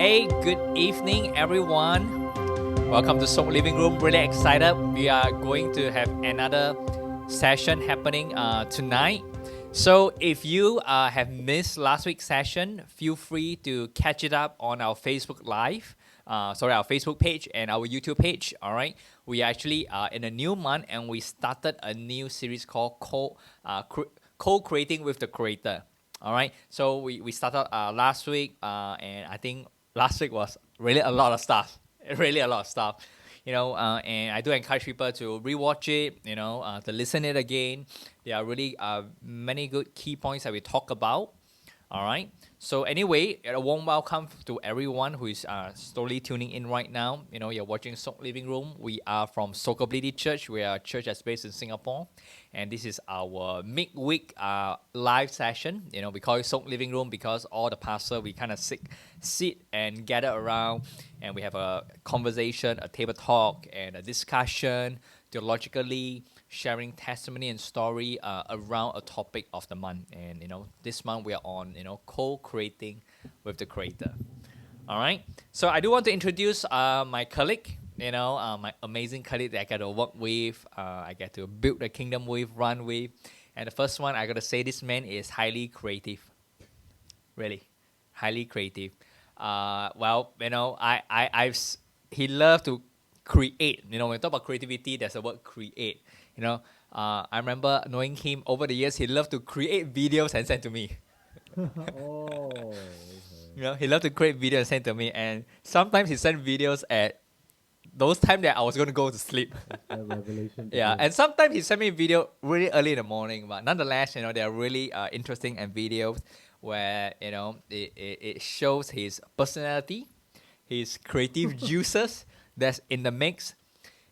Hey, good evening, everyone. Welcome to Soul Living Room. Really excited. We are going to have another session happening tonight. So if you have missed last week's session, feel free to catch it up on our Facebook Live. Our Facebook page and our YouTube page. All right, we are actually in a new month, and we started a new series called Co-Creating with the Creator. All right, so we started last week, and I think last week was really a lot of stuff. Really a lot of stuff, and I do encourage people to rewatch it, to listen it again. There are really many good key points that we talk about. All right. So anyway, a warm welcome to everyone who is slowly tuning in right now. You're watching Soul Living Room. We are from Horticulture Church. We are a church that's based in Singapore, and this is our midweek live session. We call it Soul Living Room because all the pastors, we kind of sit and gather around, and we have a conversation, a table talk, and a discussion theologically, sharing testimony and story around a topic of the month. And this month we are on co-creating with the Creator. All right. So I do want to introduce my colleague. My amazing colleague that I get to work with, I get to build the kingdom with, run with. And the first one I gotta say, this man is highly creative. Really, highly creative. He loves to create. When we talk about creativity, there's a word create. I remember knowing him over the years. He loved to create videos and send to me. Oh. He loved to create videos and send to me. And sometimes he sent videos at those times that I was going to go to sleep. Revelation. Yeah, and sometimes he sent me a video really early in the morning. But nonetheless, they are really interesting and videos where it shows his personality, his creative juices that's in the mix.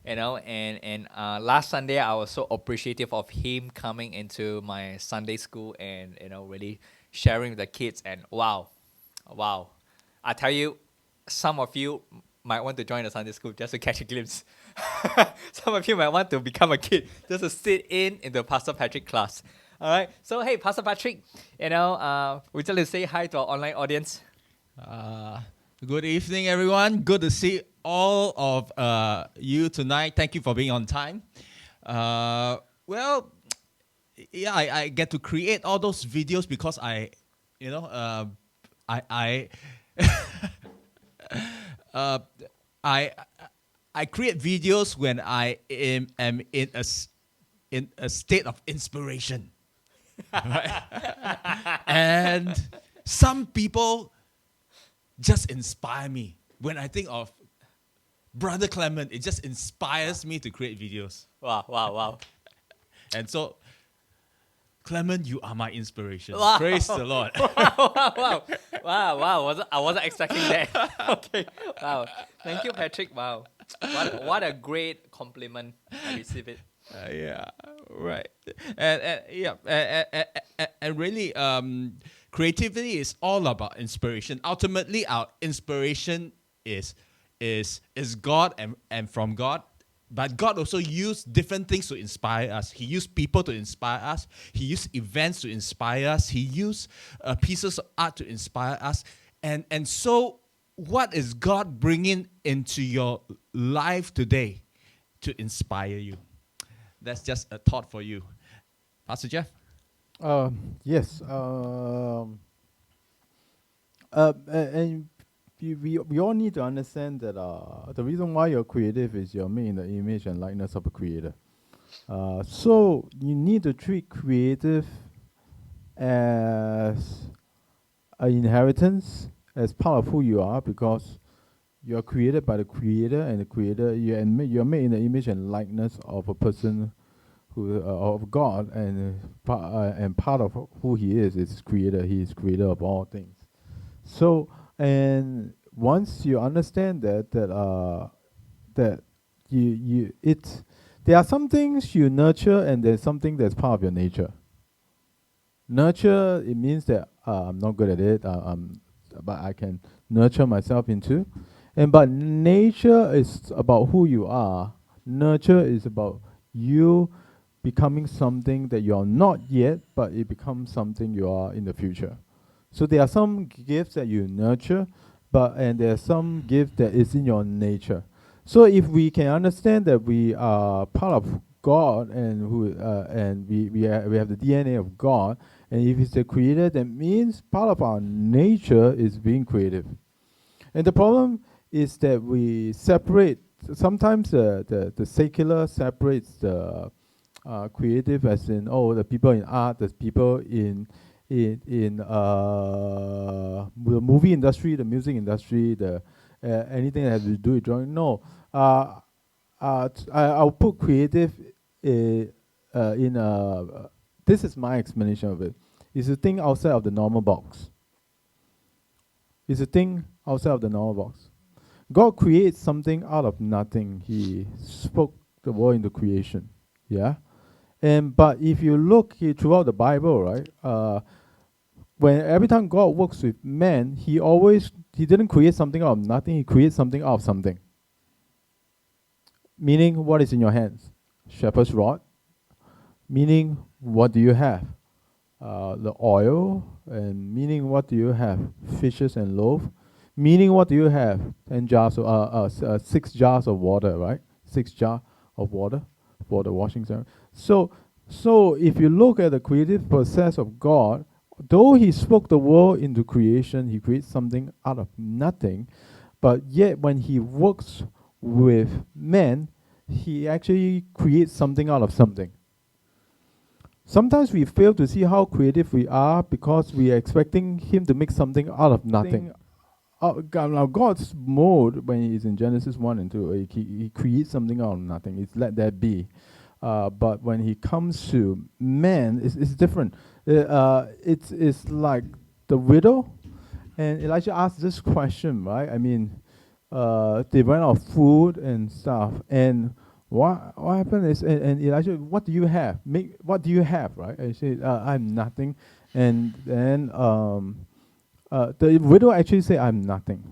And last Sunday I was so appreciative of him coming into my Sunday school and really sharing with the kids. And wow, I tell you, some of you might want to join the Sunday school just to catch a glimpse. Some of you might want to become a kid just to sit in the Pastor Patrick class. All right, so hey, Pastor Patrick, would you like to say hi to our online audience? Good evening, everyone. Good to see all of you tonight. Thank you for being on time. I get to create all those videos because I create videos when I am in a state of inspiration, right? And some people just inspire me. When I think of Brother Clement, it just inspires me to create videos. Wow. And so, Clement, you are my inspiration. Wow. Praise the Lord. Wow. I wasn't expecting that. Okay. Wow. Thank you, Patrick. Wow. What a great compliment. I receive it. Yeah, right. And really, creativity is all about inspiration. Ultimately, our inspiration is God and from God. But God also used different things to inspire us. He used people to inspire us. He used events to inspire us. He used pieces of art to inspire us. And so, what is God bringing into your life today to inspire you? That's just a thought for you. Pastor Jeff? Yes. And we all need to understand that the reason why you're creative is you're made in the image and likeness of a creator. So you need to treat creative as an inheritance, as part of who you are, because you're created by the Creator, and the Creator, you're made in the image and likeness of a person who of God, and part of who He is Creator. He is Creator of all things. So, and once you understand that there are some things you nurture, and there's something that's part of your nature. Nurture, it means that I'm not good at it, but I can nurture myself into. But nature is about who you are. Nurture is about you becoming something that you're not yet, but it becomes something you are in the future. So there are some gifts that you nurture, and there are some gifts that is in your nature. So if we can understand that we are part of God and we have the DNA of God, and if He's the creator, that means part of our nature is being creative. And the problem is that we separate. Sometimes the secular separates the creative, as in the people in art, the people in the movie industry, the music industry, the anything that has to do with drawing. No, I'll put creative in a. This is my explanation of it. It's a thing outside of the normal box. It's a thing outside of the normal box. God creates something out of nothing. He spoke the world into creation. Yeah? But if you look throughout the Bible, right, when every time God works with man, he didn't create something out of nothing, he creates something out of something. Meaning, what is in your hands? Shepherd's rod. Meaning, what do you have? The oil. And meaning, what do you have? Fishes and loaf. Meaning, what do you have? 6 jars of water, right? 6 jars of water for the washing ceremony. So if you look at the creative process of God, though He spoke the world into creation, He creates something out of nothing, but yet when He works with men, He actually creates something out of something. Sometimes we fail to see how creative we are because we are expecting Him to make something out of nothing. Now God's mode, when He's in Genesis 1 and 2, He creates something out of nothing. It's let that be. But when He comes to man, it's different. It's like the widow, and Elijah asked this question, right? I mean, they ran out of food and stuff, and what happened is, and Elijah, what do you have? What do you have, right? I said, I have nothing, and then the widow actually said, I'm nothing,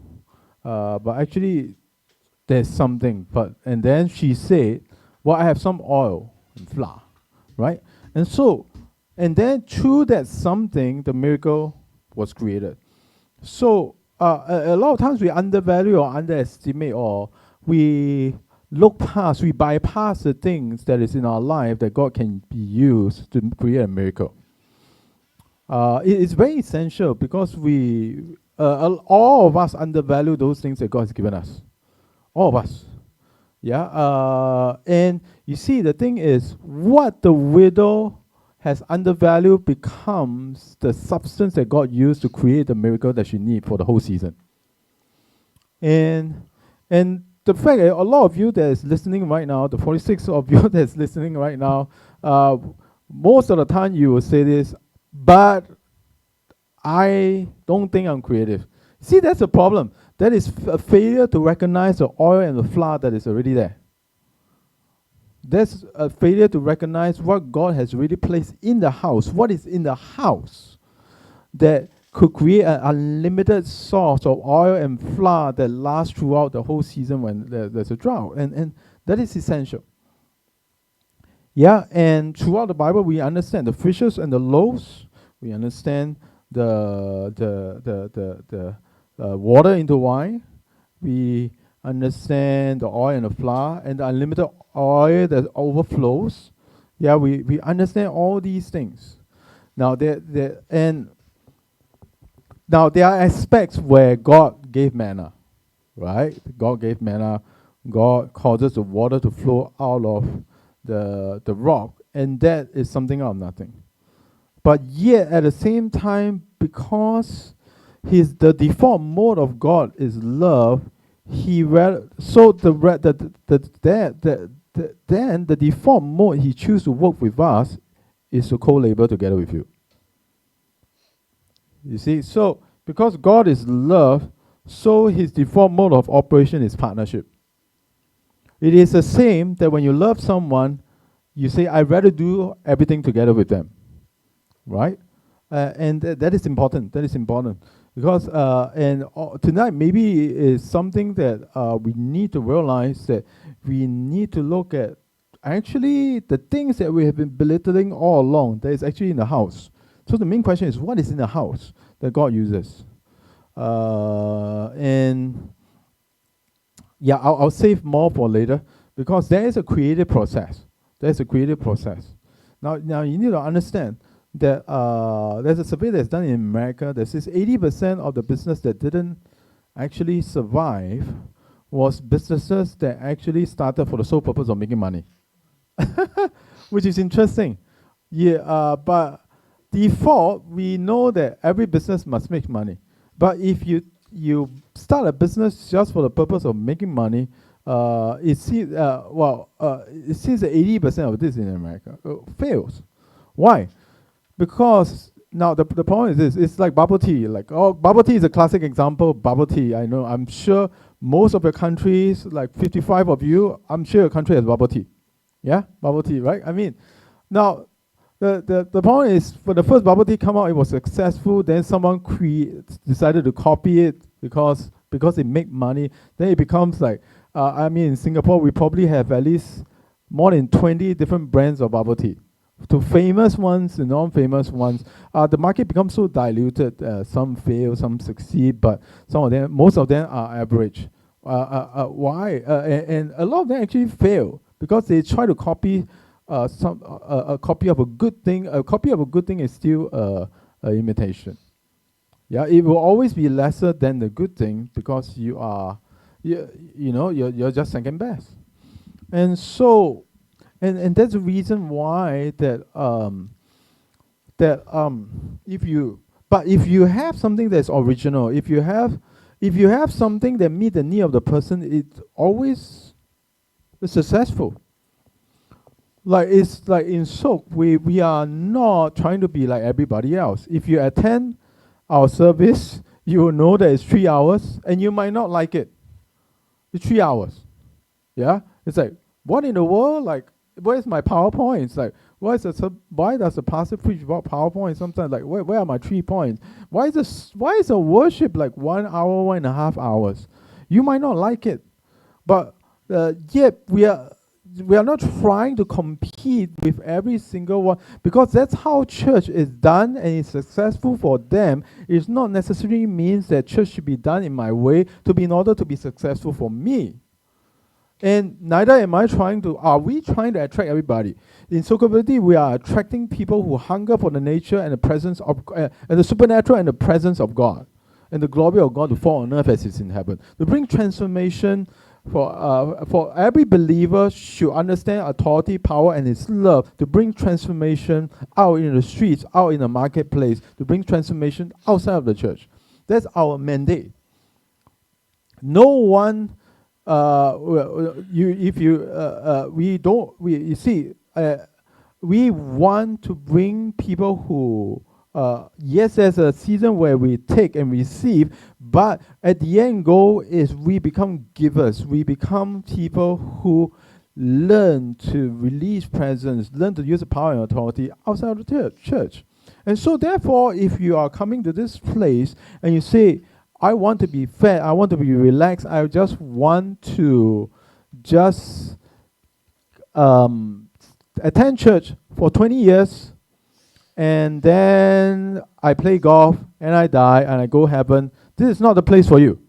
but actually there's something. And then she said, well, I have some oil and flour, right? And then through that something, the miracle was created. So a lot of times we undervalue or underestimate, or we look past, we bypass the things that is in our life that God can be used to create a miracle. It's very essential because all of us undervalue those things that God has given us. All of us. Yeah. And you see, the thing is, what the widow has undervalued becomes the substance that God used to create the miracle that she needs for the whole season. And the fact that a lot of you that is listening right now, the 46 of you that is listening right now, most of the time you will say this, but I don't think I'm creative. See, that's a problem. That is a failure to recognize the oil and the flour that is already there. That's a failure to recognize what God has really placed in the house. What is in the house that could create an unlimited source of oil and flour that lasts throughout the whole season when there's a drought. And that is essential. Yeah, and throughout the Bible, we understand the fishes and the loaves. We understand the water into wine. We understand the oil and the flour and the unlimited oil that overflows. Yeah, we understand all these things. Now there are aspects where God gave manna, right? God gave manna. God causes the water to flow out of the rock, and that is something out of nothing. But yet, at the same time, because the default mode of God is love, then the default mode He chooses to work with us is to co-labor together with you. You see, so because God is love, so His default mode of operation is partnership. It is the same that when you love someone, you say, I'd rather do everything together with them. Right? And that is important. That is important. Because, tonight maybe is something that we need to realize, that we need to look at actually the things that we have been belittling all along that is actually in the house. So the main question is, what is in the house that God uses? And yeah, I'll save more for later because there is a creative process. There's a creative process. Now you need to understand that there's a survey that's done in America that says 80% of the business that didn't actually survive was businesses that actually started for the sole purpose of making money, which is interesting. Yeah, but default, we know that every business must make money. But if you start a business just for the purpose of making money, it seems it seems that 80% of this in America fails. Why? Because now the problem is this: it's like bubble tea. Like bubble tea is a classic example. Bubble tea. I know. I'm sure most of your countries, like 55 of you, I'm sure your country has bubble tea. Yeah, bubble tea, right? I mean, now the problem is for the first bubble tea come out, it was successful. Then someone decided to copy it because it make money. Then it becomes like I mean, in Singapore, we probably have at least more than 20 different brands of bubble tea. To famous ones and non-famous ones, the market becomes so diluted. Some fail, some succeed, but most of them are average. Why? And a lot of them actually fail because they try to copy a copy of a good thing. A copy of a good thing is still a imitation. Yeah, it will always be lesser than the good thing because you're just second best. And so, and that's the reason why if you have something that's original, if you have something that meets the need of the person, it always is successful. Like it's like in soap, we are not trying to be like everybody else. If you attend our service, you will know that it's 3 hours, and you might not like it. It's 3 hours. Yeah, it's like, what in the world? Like, where's my PowerPoint? It's like, why does the pastor preach about PowerPoint? Sometimes like, where are my 3 points? Why is the worship like 1 hour, 1.5 hours? You might not like it, but yet we are not trying to compete with every single one, because that's how church is done and it's successful for them. It not necessarily means that church should be done in my way in order to be successful for me. And neither am I are we trying to attract everybody? In Sockability, we are attracting people who hunger for the nature and the presence of, and the supernatural and the presence of God, and the glory of God to fall on earth as it's in heaven. To bring transformation for every believer should understand authority, power, and His love to bring transformation out in the streets, out in the marketplace, to bring transformation outside of the church. That's our mandate. No one, we want to bring people who, yes, there's a season where we take and receive, but at the end goal is we become givers. We become people who learn to release presence, learn to use the power and authority outside of the church. And so therefore, if you are coming to this place and you say, I want to be fed, I want to be relaxed, I just want to attend church for 20 years, and then I play golf, and I die, and I go heaven, this is not the place for you.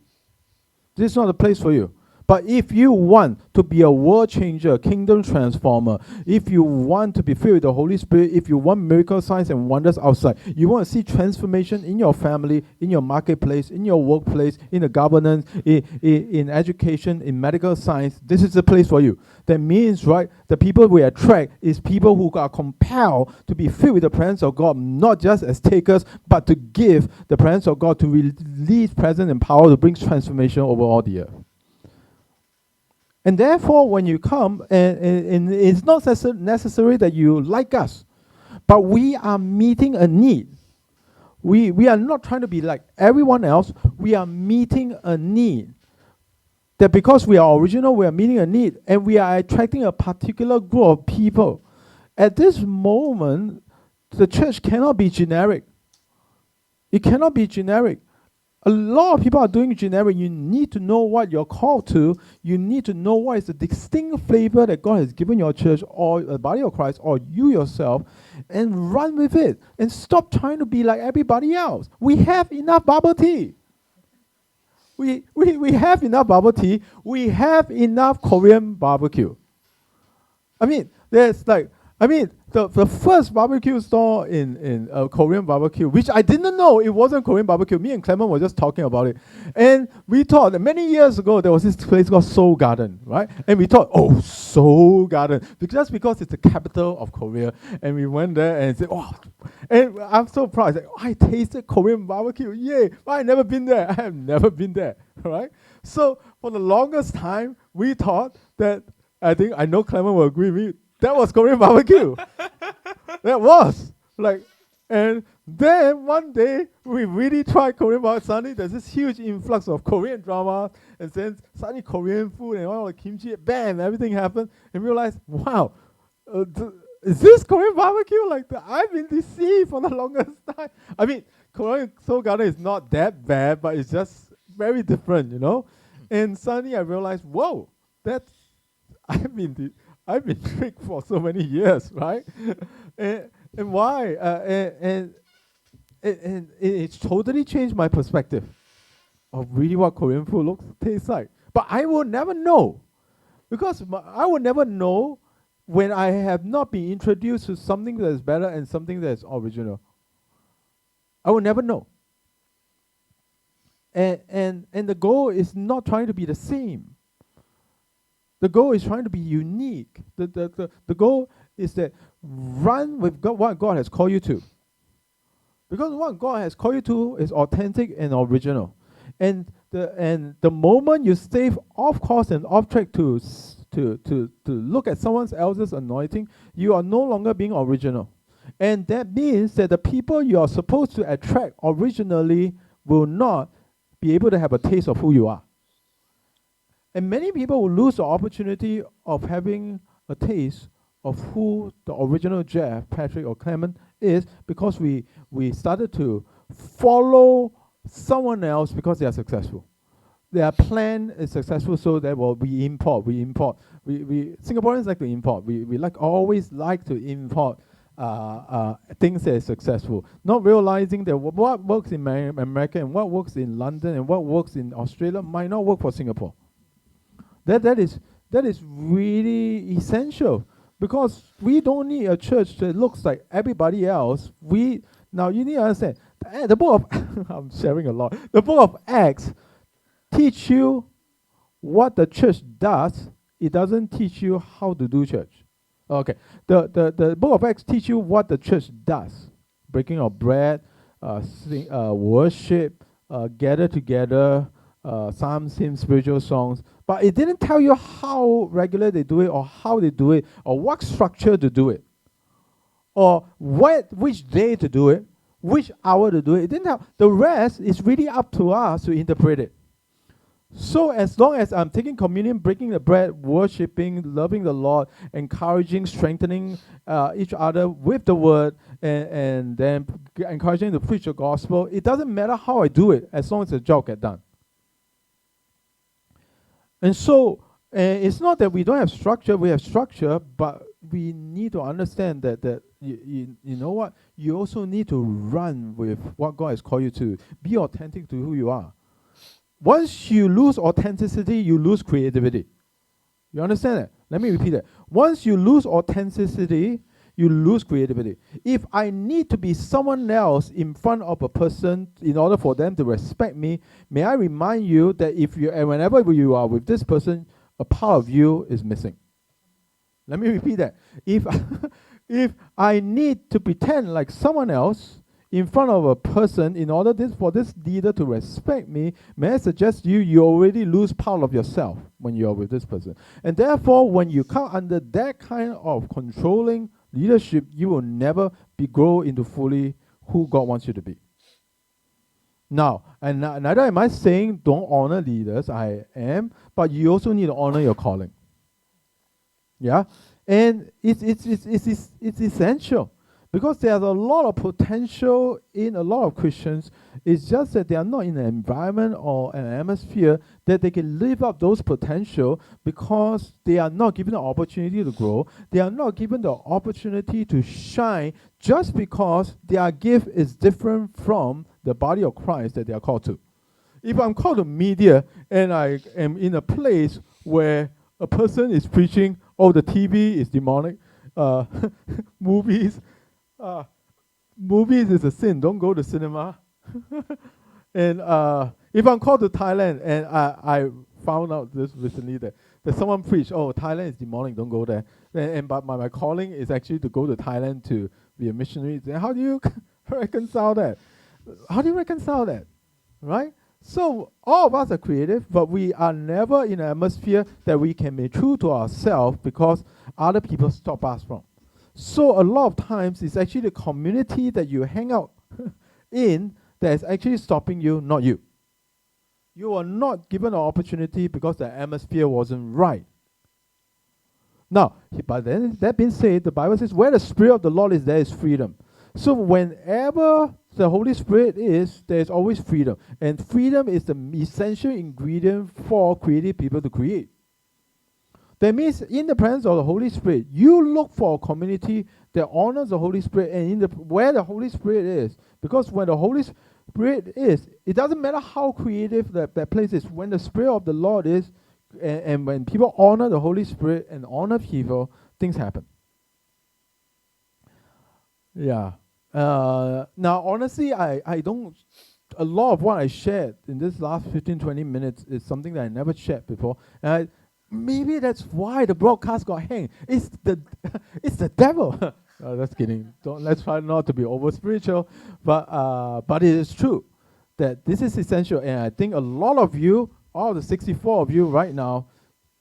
This is not the place for you. But if you want to be a world changer, kingdom transformer, if you want to be filled with the Holy Spirit, if you want miracle signs and wonders outside, you want to see transformation in your family, in your marketplace, in your workplace, in the governance, in education, in medical science, this is the place for you. That means, right, the people we attract is people who are compelled to be filled with the presence of God, not just as takers, but to give the presence of God, to release presence and power to bring transformation over all the earth. And therefore, when you come, and it's not necessary that you like us, but we are meeting a need. We are not trying to be like everyone else. We are meeting a need. That because we are original, we are meeting a need, and we are attracting a particular group of people. At this moment, the church cannot be generic. It cannot be generic. A lot of people are doing generic. You need to know what you're called to. You need to know what is the distinct flavor that God has given your church or the body of Christ or you yourself, and run with it. And stop trying to be like everybody else. We have enough bubble tea. we have enough bubble tea. We have enough Korean barbecue. I mean, the first barbecue store in Korean barbecue, which I didn't know it wasn't Korean barbecue. Me and Clement were just talking about it. And we thought that many years ago, there was this place called Seoul Garden, right? And we thought, oh, Seoul Garden, just because it's the capital of Korea. And we went there and said, oh, and I'm so proud. I said, I tasted Korean barbecue, yay. But I've never been there. I have never been there, right? So for the longest time, we thought that, I know Clement will agree with me, that was Korean barbecue. That was. And then one day, we really tried Korean barbecue. Suddenly, there's this huge influx of Korean drama, and then suddenly Korean food and all the kimchi, bam, everything happened. And we realized, wow, is this Korean barbecue? I've been deceived for the longest time. I mean, Korean Seoul Garden is not that bad, but it's just very different, you know? And suddenly I realized, whoa, I've been tricked for so many years, right? and why? And it's totally changed my perspective of really what Korean food tastes like. But I will never know, because I will never know when I have not been introduced to something that is better and something that is original. I will never know. And the goal is not trying to be the same. The goal is trying to be unique. The goal is that run with what God has called you to. Because what God has called you to is authentic and original. And the moment you stay off course and off track to look at someone else's anointing, you are no longer being original. And that means that the people you are supposed to attract originally will not be able to have a taste of who you are. And many people will lose the opportunity of having a taste of who the original Jeff, Patrick, or Clement is, because we started to follow someone else because they are successful. Their plan is successful, so that we import. We Singaporeans like to import. We always like to import things that are successful, not realizing that what works in America and what works in London and what works in Australia might not work for Singapore. That is really essential, because we don't need a church that looks like everybody else. Now you need to understand, the book of I'm sharing a lot. The book of Acts teach you what the church does. It doesn't teach you how to do church. Okay, the book of Acts teach you what the church does: breaking of bread, worship, gather together, psalms, hymns, spiritual songs. But it didn't tell you how regular they do it, or how they do it, or what structure to do it, or which day to do it, which hour to do it. It didn't tell. The rest is really up to us to interpret it. So as long as I'm taking communion, breaking the bread, worshiping, loving the Lord, encouraging, strengthening each other with the word, and then encouraging to preach the gospel, it doesn't matter how I do it, as long as the job gets done. And so it's not that we don't have structure, we have structure, but we need to understand that you know what? You also need to run with what God has called you to. Be authentic to who you are. Once you lose authenticity, you lose creativity. You understand that? Let me repeat that. Once you lose authenticity, you lose creativity. If I need to be someone else in front of a person in order for them to respect me, may I remind you that whenever you are with this person, a part of you is missing. Let me repeat that. If I need to pretend like someone else in front of a person in order for this leader to respect me, may I suggest you already lose part of yourself when you are with this person. And therefore, when you come under that kind of controlling leadership, you will never grow into fully who God wants you to be. Now, and neither am I saying don't honor leaders, I am, but you also need to honor your calling. Yeah? And it's essential. Because there's a lot of potential in a lot of Christians. It's just that they are not in an environment or an atmosphere that they can live up those potential, because they are not given the opportunity to grow. They are not given the opportunity to shine, just because their gift is different from the body of Christ that they are called to. If I'm called to media and I am in a place where a person is preaching, oh, the TV is demonic, uh, movies, uh, movies is a sin, don't go to cinema. And if I'm called to Thailand and I found out this recently that someone preached, oh, Thailand is demonic, don't go there. But my calling is actually to go to Thailand to be a missionary. Then how do you reconcile that? How do you reconcile that? Right? So all of us are creative, but we are never in an atmosphere that we can be true to ourselves because other people stop us from. So a lot of times it's actually the community that you hang out in that is actually stopping you, not you. You are not given an opportunity because the atmosphere wasn't right. Now, but then that being said, the Bible says, where the Spirit of the Lord is, there is freedom. So whenever the Holy Spirit is, there is always freedom. And freedom is the essential ingredient for creative people to create. That means in the presence of the Holy Spirit, you look for a community that honors the Holy Spirit and where the Holy Spirit is. Because when the Holy Spirit is, it doesn't matter how creative that place is. When the Spirit of the Lord is, and when people honor the Holy Spirit and honor people, things happen. Yeah. Now, honestly, I don't, a lot of what I shared in this last 15, 20 minutes is something that I never shared before. And maybe that's why the broadcast got hanged. It's the devil. That's kidding. Let's try not to be over spiritual. But it is true that this is essential. And I think a lot of you, all the 64 of you right now,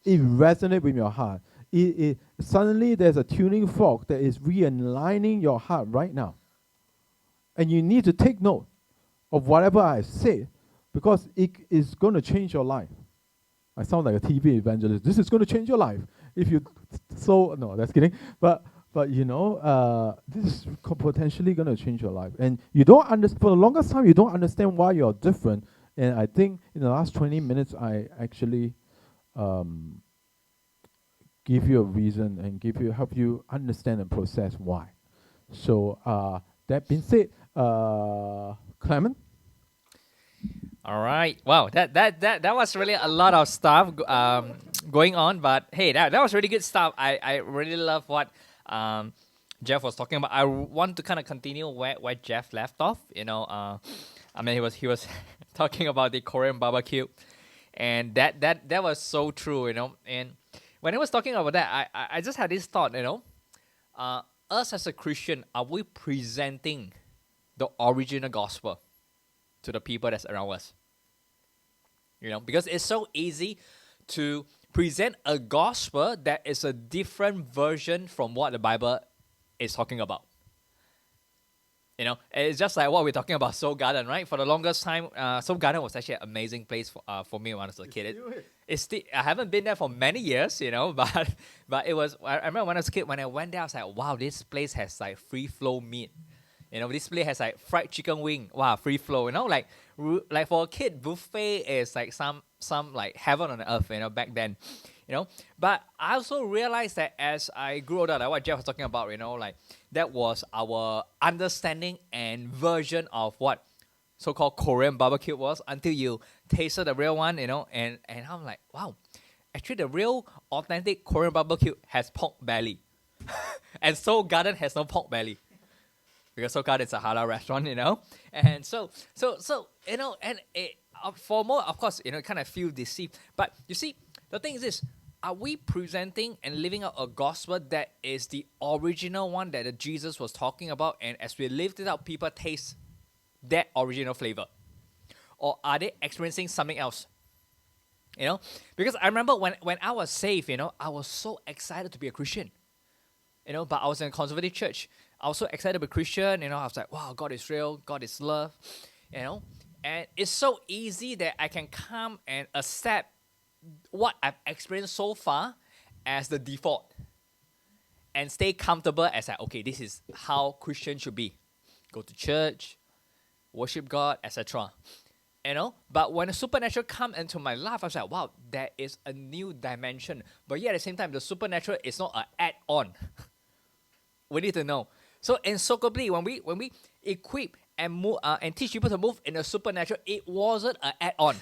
it resonates with your heart. Suddenly there's a tuning fork that is realigning your heart right now. And you need to take note of whatever I say because it is going to change your life. I sound like a TV evangelist. This is going to change your life. If you, no, that's kidding. But you know, this is potentially going to change your life. And you don't understand, for the longest time, you don't understand why you're different. And I think in the last 20 minutes, I actually give you a reason and help you understand and process why. So that being said, Clement? All right. Wow, that was really a lot of stuff going on. But hey, that was really good stuff. I really love what Jeff was talking about. I want to kind of continue where Jeff left off. You know, I mean, he was talking about the Korean barbecue, and that was so true. You know, and when he was talking about that, I just had this thought. You know, us as a Christian, are we presenting the original gospel to the people that's around us? You know, because it's so easy to present a gospel that is a different version from what the Bible is talking about. You know, it's just like what we're talking about Seoul Garden, right? For the longest time, Seoul Garden was actually an amazing place for me when I was a kid. It's still, I haven't been there for many years, you know, but it was, I remember when I was a kid, when I went there, I was like, wow, this place has like free flow meat. You know, this place has like fried chicken wing. Wow, free flow. You know, like for a kid, buffet is like some like heaven on earth. You know, back then. You know, but I also realized that as I grew older, like what Jeff was talking about. You know, like that was our understanding and version of what so-called Korean barbecue was until you tasted the real one. You know, and I'm like, wow, actually the real authentic Korean barbecue has pork belly, and Seoul Garden has no pork belly. Because Seoul Garden is a halal restaurant, you know, and so you know, and for more, of course, you know, kind of feel deceived. But you see, the thing is this: are we presenting and living out a gospel that is the original one that Jesus was talking about, and as we live it out, people taste that original flavor, or are they experiencing something else? You know, because I remember when I was saved, you know, I was so excited to be a Christian. You know, but I was in a conservative church. I was so excited to be Christian, you know, I was like, wow, God is real, God is love, you know. And it's so easy that I can come and accept what I've experienced so far as the default and stay comfortable as like, okay, this is how Christians should be. Go to church, worship God, etc. You know, but when the supernatural come into my life, I was like, wow, there is a new dimension. But yet at the same time, the supernatural is not an add-on. We need to know. So insocably, when we equip and teach people to move in the supernatural, it wasn't an add-on.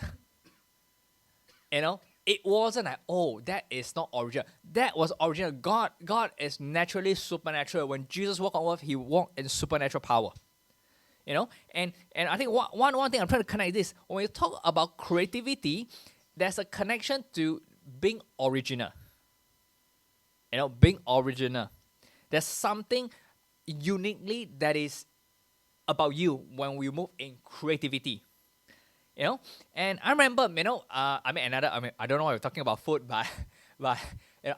It wasn't like, oh, that is not original. That was original. God is naturally supernatural. When Jesus walked on earth, he walked in supernatural power. And I think one thing I'm trying to connect this, when we talk about creativity, there's a connection to being original. Being original. There's something uniquely that is about you when we move in creativity. And I remember, I don't know why we're talking about food, but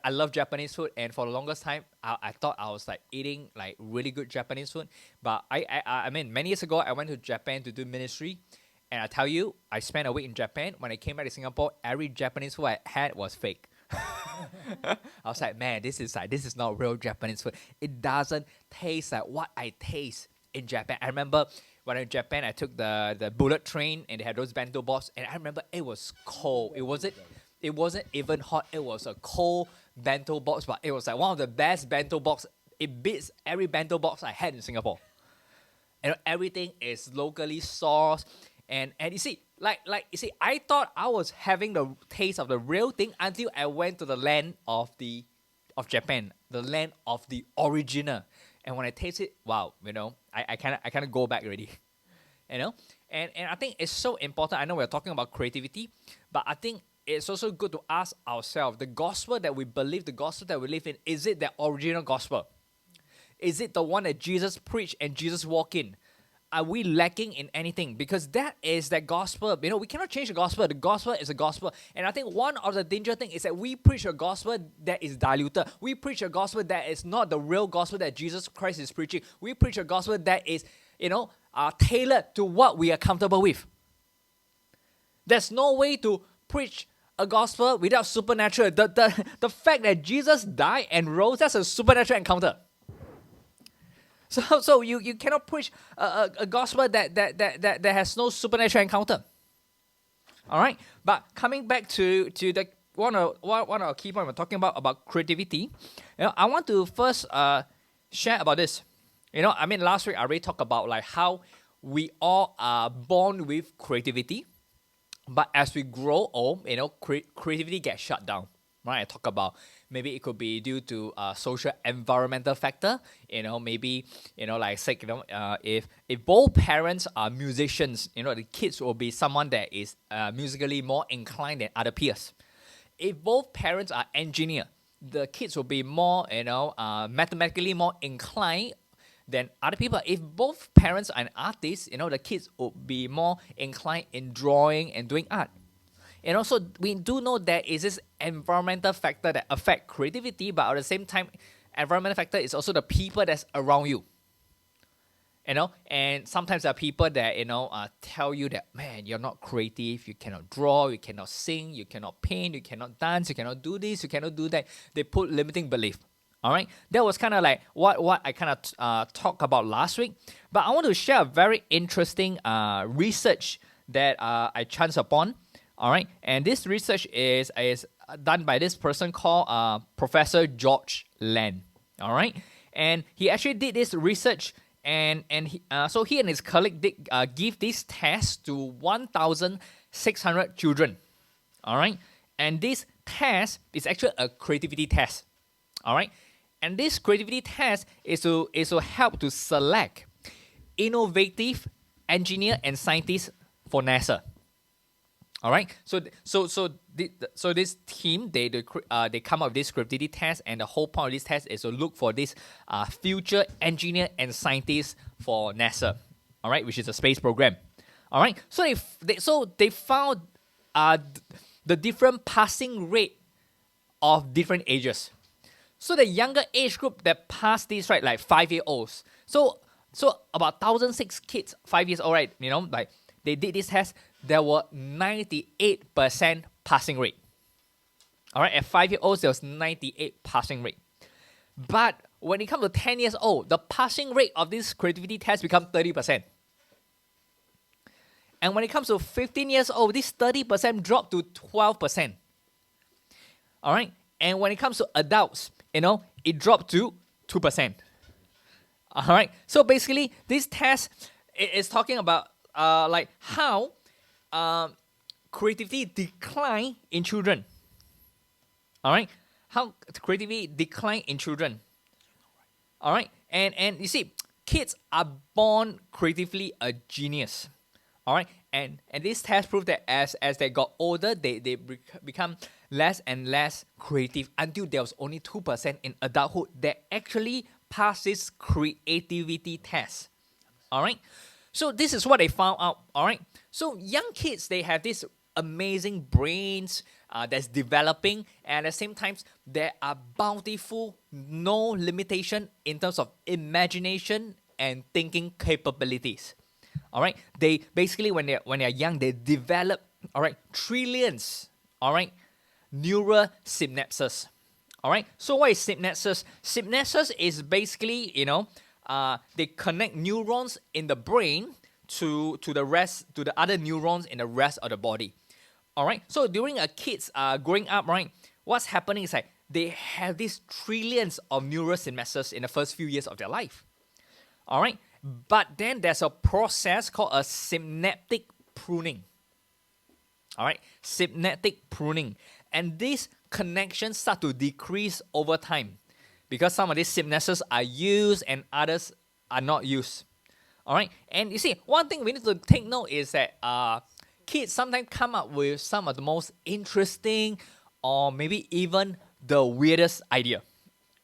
I love Japanese food, and for the longest time, I thought I was like eating like really good Japanese food. But many years ago, I went to Japan to do ministry, and I tell you, I spent a week in Japan. When I came back to Singapore, every Japanese food I had was fake. I was like, man, this is not real Japanese food. It doesn't taste like what I taste in Japan. I remember when I was in Japan, I took the bullet train, and they had those bento box, and I remember it was cold. It wasn't even hot. It was a cold bento box, but it was like one of the best bento box. It beats every bento box I had in Singapore. Everything is locally sourced, and you see, I thought I was having the taste of the real thing until I went to the land of Japan, the land of the original. And when I taste it, wow, I kind of go back already, And I think it's so important. I know we're talking about creativity, but I think it's also good to ask ourselves, the gospel that we believe, the gospel that we live in, is it the original gospel? Is it the one that Jesus preached and Jesus walked in? Are we lacking in anything? Because that is that gospel. We cannot change the gospel. The gospel is a gospel. And I think one of the danger things is that we preach a gospel that is diluted. We preach a gospel that is not the real gospel that Jesus Christ is preaching. We preach a gospel that is, tailored to what we are comfortable with. There's no way to preach a gospel without supernatural. The fact that Jesus died and rose, that's a supernatural encounter. So you cannot preach a gospel that has no supernatural encounter. All right, but coming back to the one of our key points we're talking about creativity, I want to first share about this. Last week I already talked about like how we all are born with creativity, but as we grow old, creativity gets shut down. Right, I talk about maybe it could be due to social environmental factor. If both parents are musicians, the kids will be someone that is musically more inclined than other peers. If both parents are engineer, the kids will be more mathematically more inclined than other people. If both parents are an artist, the kids will be more inclined in drawing and doing art. So we do know there is this environmental factor that affect creativity, but at the same time, environmental factor is also the people that's around you. And sometimes there are people that, tell you that, man, you're not creative, you cannot draw, you cannot sing, you cannot paint, you cannot dance, you cannot do this, you cannot do that. They put limiting belief. All right, that was kind of like what I kind of talked about last week. But I want to share a very interesting research that I chanced upon. All right, and this research is done by this person called Professor George Land. All right, and he actually did this research, and so he and his colleague did give this test to 1,600 children. All right, and this test is actually a creativity test. All right, and this creativity test is to help to select innovative engineer and scientists for NASA. All right, so this team they come up with this creativity test, and the whole point of this test is to look for this future engineer and scientists for NASA. All right, which is a space program. All right, so they found the different passing rate of different ages. So the younger age group that passed this, right, like 5-year-olds. So about 1,006 kids, 5 years old, right? Like they did this test. There were 98% passing rate. All right, at 5-year-olds, there was 98 passing rate. But when it comes to 10 years old, the passing rate of this creativity test becomes 30%. And when it comes to 15 years old, this 30% dropped to 12%. All right, and when it comes to adults, it dropped to 2%. All right, so basically, this test, It's talking about like how creativity decline in children. All right, how creativity decline in children. All right, and you see, kids are born creatively a genius. All right, and this test proved that as they got older, they become less and less creative until there was only 2% in adulthood that actually passed this creativity test. All right, so this is what they found out. All right, so young kids, they have this amazing brains that's developing, and at the same time there are bountiful, no limitation in terms of imagination and thinking capabilities. All right, they basically, when they're young, they develop, all right, trillions, all right, neural synapses. All right, so what is synapses? Synapses is basically, they connect neurons in the brain to the other neurons in the rest of the body. All right, so during a kids growing up, right, what's happening is like they have these trillions of neural synapses in the first few years of their life. All right, but then there's a process called a synaptic pruning. All right, synaptic pruning, and these connections start to decrease over time because some of these synapses are used and others are not used. All right, and you see, one thing we need to take note is that kids sometimes come up with some of the most interesting or maybe even the weirdest idea.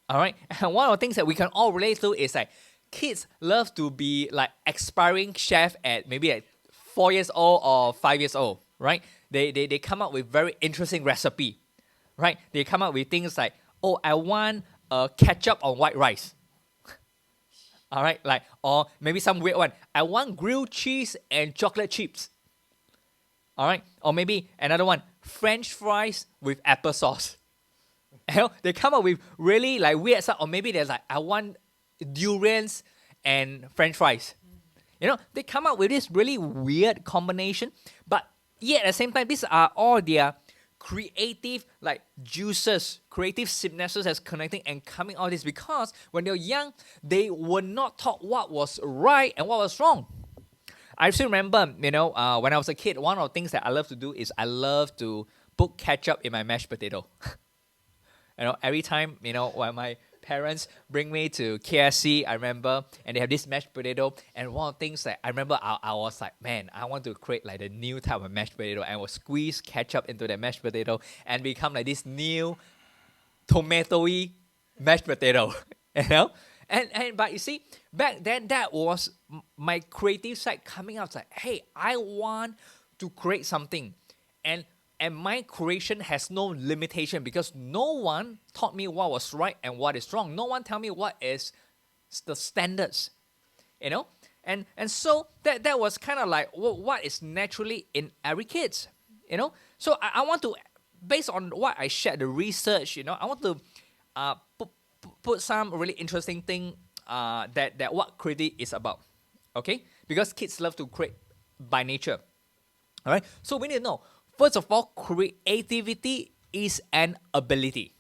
All right, and one of the things that we can all relate to is like kids love to be like aspiring chef at maybe like 4 years old or 5 years old, right? They come up with very interesting recipe, right? They come up with things like, oh, I want ketchup on white rice. All right, like, or maybe some weird one. I want grilled cheese and chocolate chips. All right, or maybe another one, French fries with applesauce. They come up with really like weird stuff, or maybe there's like, I want durians and French fries. They come up with this really weird combination, but yet at the same time, these are all their creative like juices, creative synapses that's connecting and coming out of this, because when they're young, they were not taught what was right and what was wrong. I still remember, when I was a kid, one of the things that I love to do is I love to put ketchup in my mashed potato. Every time, when my parents bring me to KFC, I remember, and they have this mashed potato, and one of the things that I remember, I was like, man, I want to create like the new type of mashed potato, and I will squeeze ketchup into the mashed potato and become like this new tomatoey mashed potato, But you see, back then that was my creative side coming out. It's like, hey, I want to create something, and my creation has no limitation because no one taught me what was right and what is wrong. No one tell me what is the standards, And so that was kind of like what is naturally in every kid, So I want to, based on what I shared, the research, I want to put some really interesting thing that what creativity is about, okay? Because kids love to create by nature, all right? So we need to know, first of all, creativity is an ability.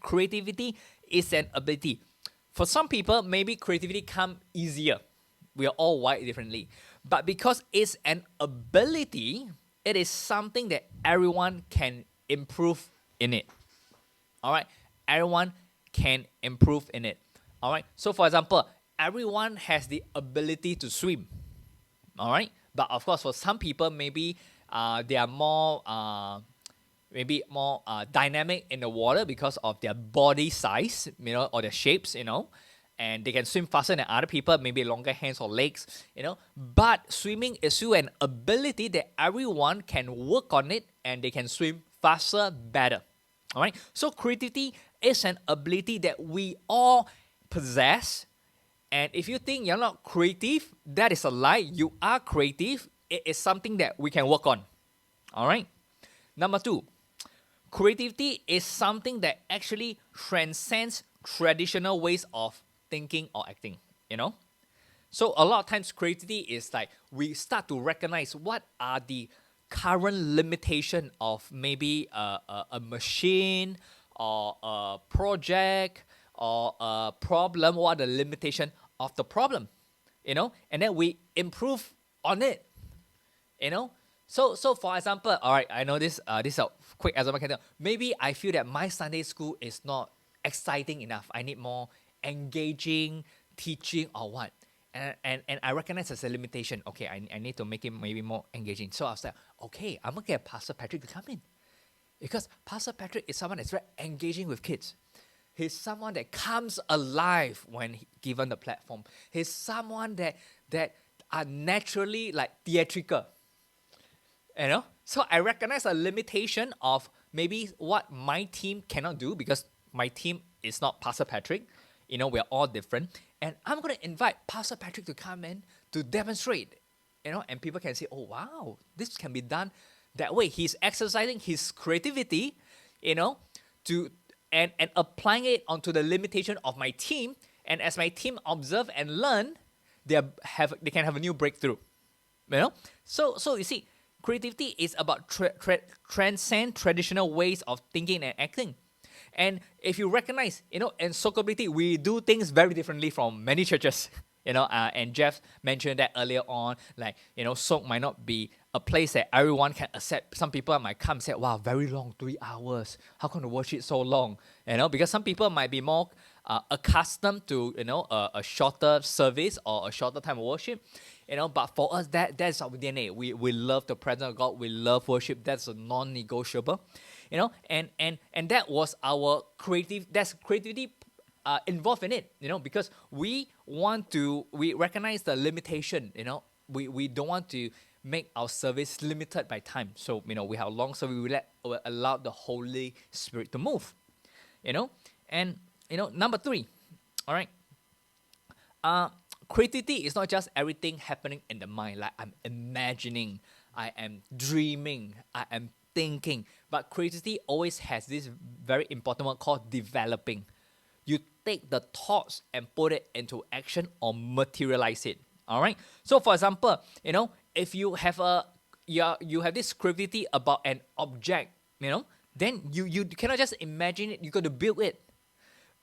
Creativity is an ability. For some people, maybe creativity come easier. We are all wired differently. But because it's an ability, it is something that everyone can improve in it. All right? Everyone can improve in it. All right? So for example, everyone has the ability to swim. All right? But of course, for some people, maybe they are more dynamic in the water because of their body size, or their shapes, and they can swim faster than other people, maybe longer hands or legs, But swimming is still an ability that everyone can work on it, and they can swim faster, better. All right. So creativity is an ability that we all possess. And if you think you're not creative, that is a lie. You are creative. It is something that we can work on. All right. Number 2, creativity is something that actually transcends traditional ways of thinking or acting, So a lot of times creativity is like we start to recognize what are the current limitation of maybe a machine or a project or a problem. What are the limitation of the problem? and then we improve on it, So for example, all right, I know this is a quick example I can tell. Maybe I feel that my Sunday school is not exciting enough. I need more engaging teaching or what. And I recognize as a limitation. Okay, I need to make it maybe more engaging. So I was like, okay, I'm gonna get Pastor Patrick to come in. Because Pastor Patrick is someone that's very engaging with kids. He's someone that comes alive when given the platform. He's someone that are naturally like theatrical. So I recognize a limitation of maybe what my team cannot do, because my team is not Pastor Patrick. We're all different. And I'm going to invite Pastor Patrick to come in to demonstrate, and people can say, oh, wow, this can be done that way. He's exercising his creativity, to and applying it onto the limitation of my team. And as my team observe and learn, they can have a new breakthrough. So you see, creativity is about transcend traditional ways of thinking and acting. And if you recognize, in Socability, we do things very differently from many churches. And Jeff mentioned that earlier on, like, Sok might not be a place that everyone can accept. Some people might come and say, wow, very long, 3 hours. How come the worship so long? Because some people might be more accustomed to, a shorter service or a shorter time of worship. But for us, that's our DNA. We love the presence of God. We love worship. That's a non-negotiable. And that was our creativity involved in it, because we recognize the limitation, we don't want to make our service limited by time. So, we have long service, we allow the Holy Spirit to move, and, number 3, all right, creativity is not just everything happening in the mind, like I'm imagining, I am dreaming, I am thinking, but creativity always has this very important one called developing. You take the thoughts and put it into action or materialize it. All right. So, for example, if you have you have this creativity about an object, then you cannot just imagine it. You got to build it,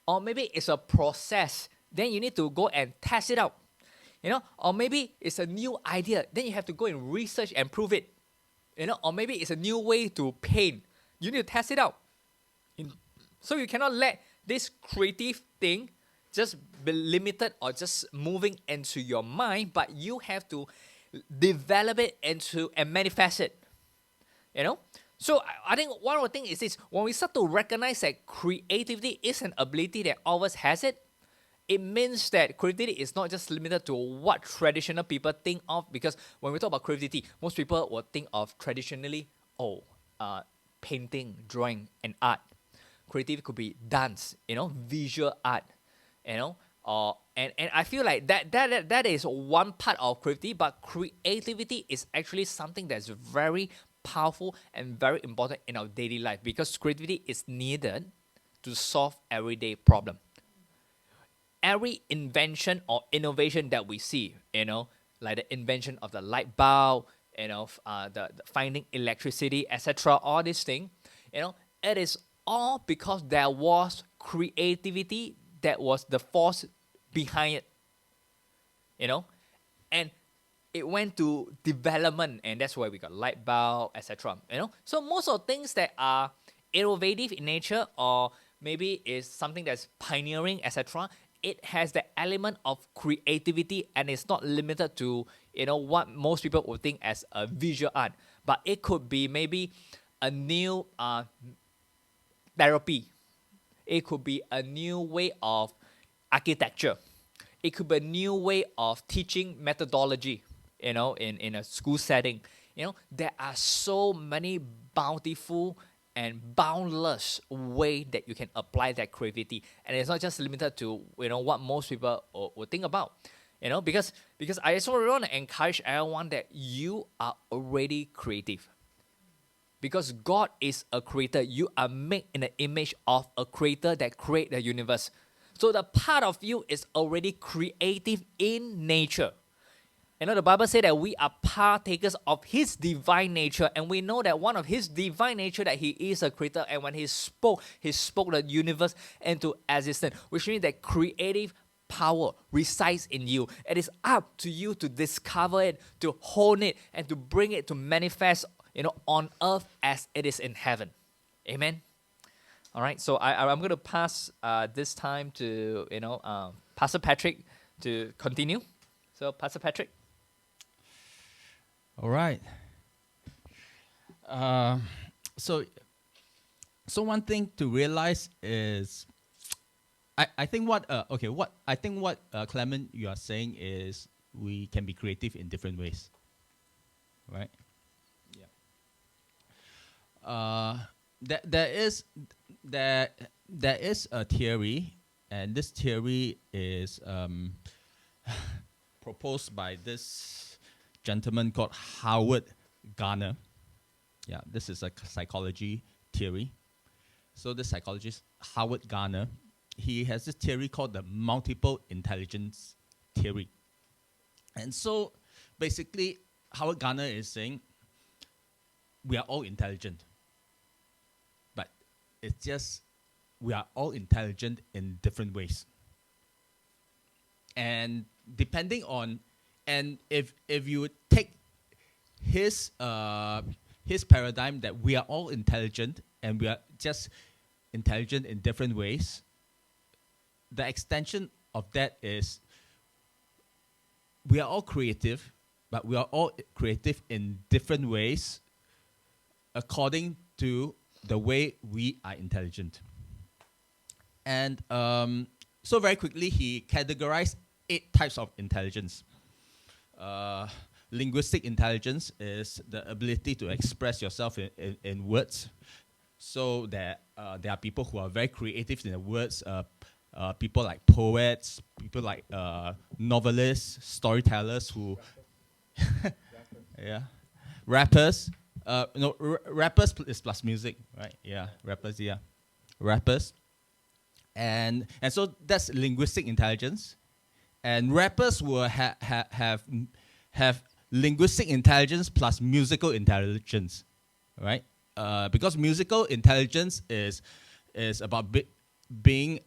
or maybe it's a process. Then you need to go and test it out, Or maybe it's a new idea. Then you have to go and research and prove it, Or maybe it's a new way to paint. You need to test it out. So you cannot let this creative thing just be limited or just moving into your mind, but you have to develop it and manifest it. So I think one of the things is this: when we start to recognize that creativity is an ability that all of us has it, it means that creativity is not just limited to what traditional people think of. Because when we talk about creativity, most people will think of traditionally, painting, drawing, and art. Creativity could be dance, visual art, and I feel like that is one part of creativity, but creativity is actually something that's very powerful and very important in our daily life, because creativity is needed to solve everyday problem. Every invention or innovation that we see, like the invention of the light bulb, the finding electricity, etc., all these things, it is all because there was creativity that was the force behind it, and it went to development, and that's why we got light bulb, etc. So most of the things that are innovative in nature, or maybe is something that's pioneering, etc., it has the element of creativity, and it's not limited to what most people would think as a visual art, but it could be maybe a new therapy. It could be a new way of architecture. It could be a new way of teaching methodology, in a school setting. There are so many bountiful and boundless way that you can apply that creativity. And it's not just limited to, what most people would think about. Because I just want to encourage everyone that you are already creative. Because God is a creator. You are made in the image of a creator that created the universe. So the part of you is already creative in nature. The Bible says that we are partakers of His divine nature. And we know that one of His divine nature that He is a creator. And when He spoke the universe into existence. Which means that creative power resides in you. It is up to you to discover it, to hone it, and to bring it to manifest, on earth as it is in heaven. Amen. All right. So I'm going to pass this time to Pastor Patrick to continue. So Pastor Patrick. All right. So one thing to realize is, I think what Clement, you are saying is we can be creative in different ways, right? Yeah. There is a theory, and this theory is proposed by this gentleman called Howard Gardner. Yeah, this is a psychology theory. So the psychologist Howard Gardner, he has this theory called the multiple intelligence theory. And so basically Howard Gardner is saying we are all intelligent, but it's just we are all intelligent in different ways. And depending on, and if you would take his paradigm that we are all intelligent and we are just intelligent in different ways, the extension of that is we are all creative, but we are all creative in different ways according to the way we are intelligent. And so very quickly, he categorized 8 types of intelligence. Linguistic intelligence is the ability to express yourself in words. So there are people who are very creative in their words, people like poets, people like novelists, storytellers who... yeah. Rappers. Rappers is plus music, right? Yeah, rappers, yeah. Rappers. And so that's linguistic intelligence. And rappers will have linguistic intelligence plus musical intelligence, right? Because musical intelligence is about being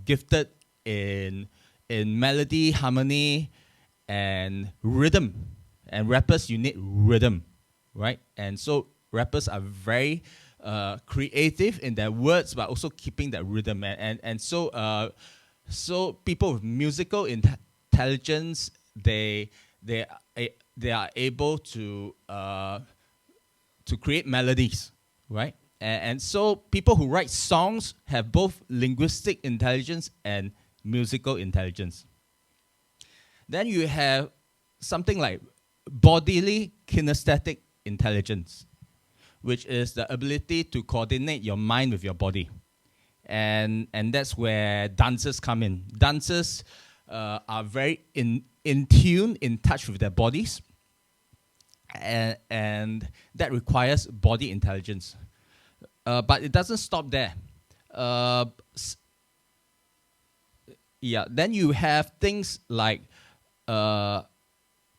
gifted in melody, harmony, and rhythm. And rappers, you need rhythm, right? And so rappers are very creative in their words, but also keeping that rhythm. And so people with musical intelligence, they are able to create melodies, right? And so people who write songs have both linguistic intelligence and musical intelligence. Then you have something like bodily kinesthetic intelligence, which is the ability to coordinate your mind with your body. And that's where dancers come in. Dancers are very in tune, in touch with their bodies. And that requires body intelligence. But it doesn't stop there. Then you have things like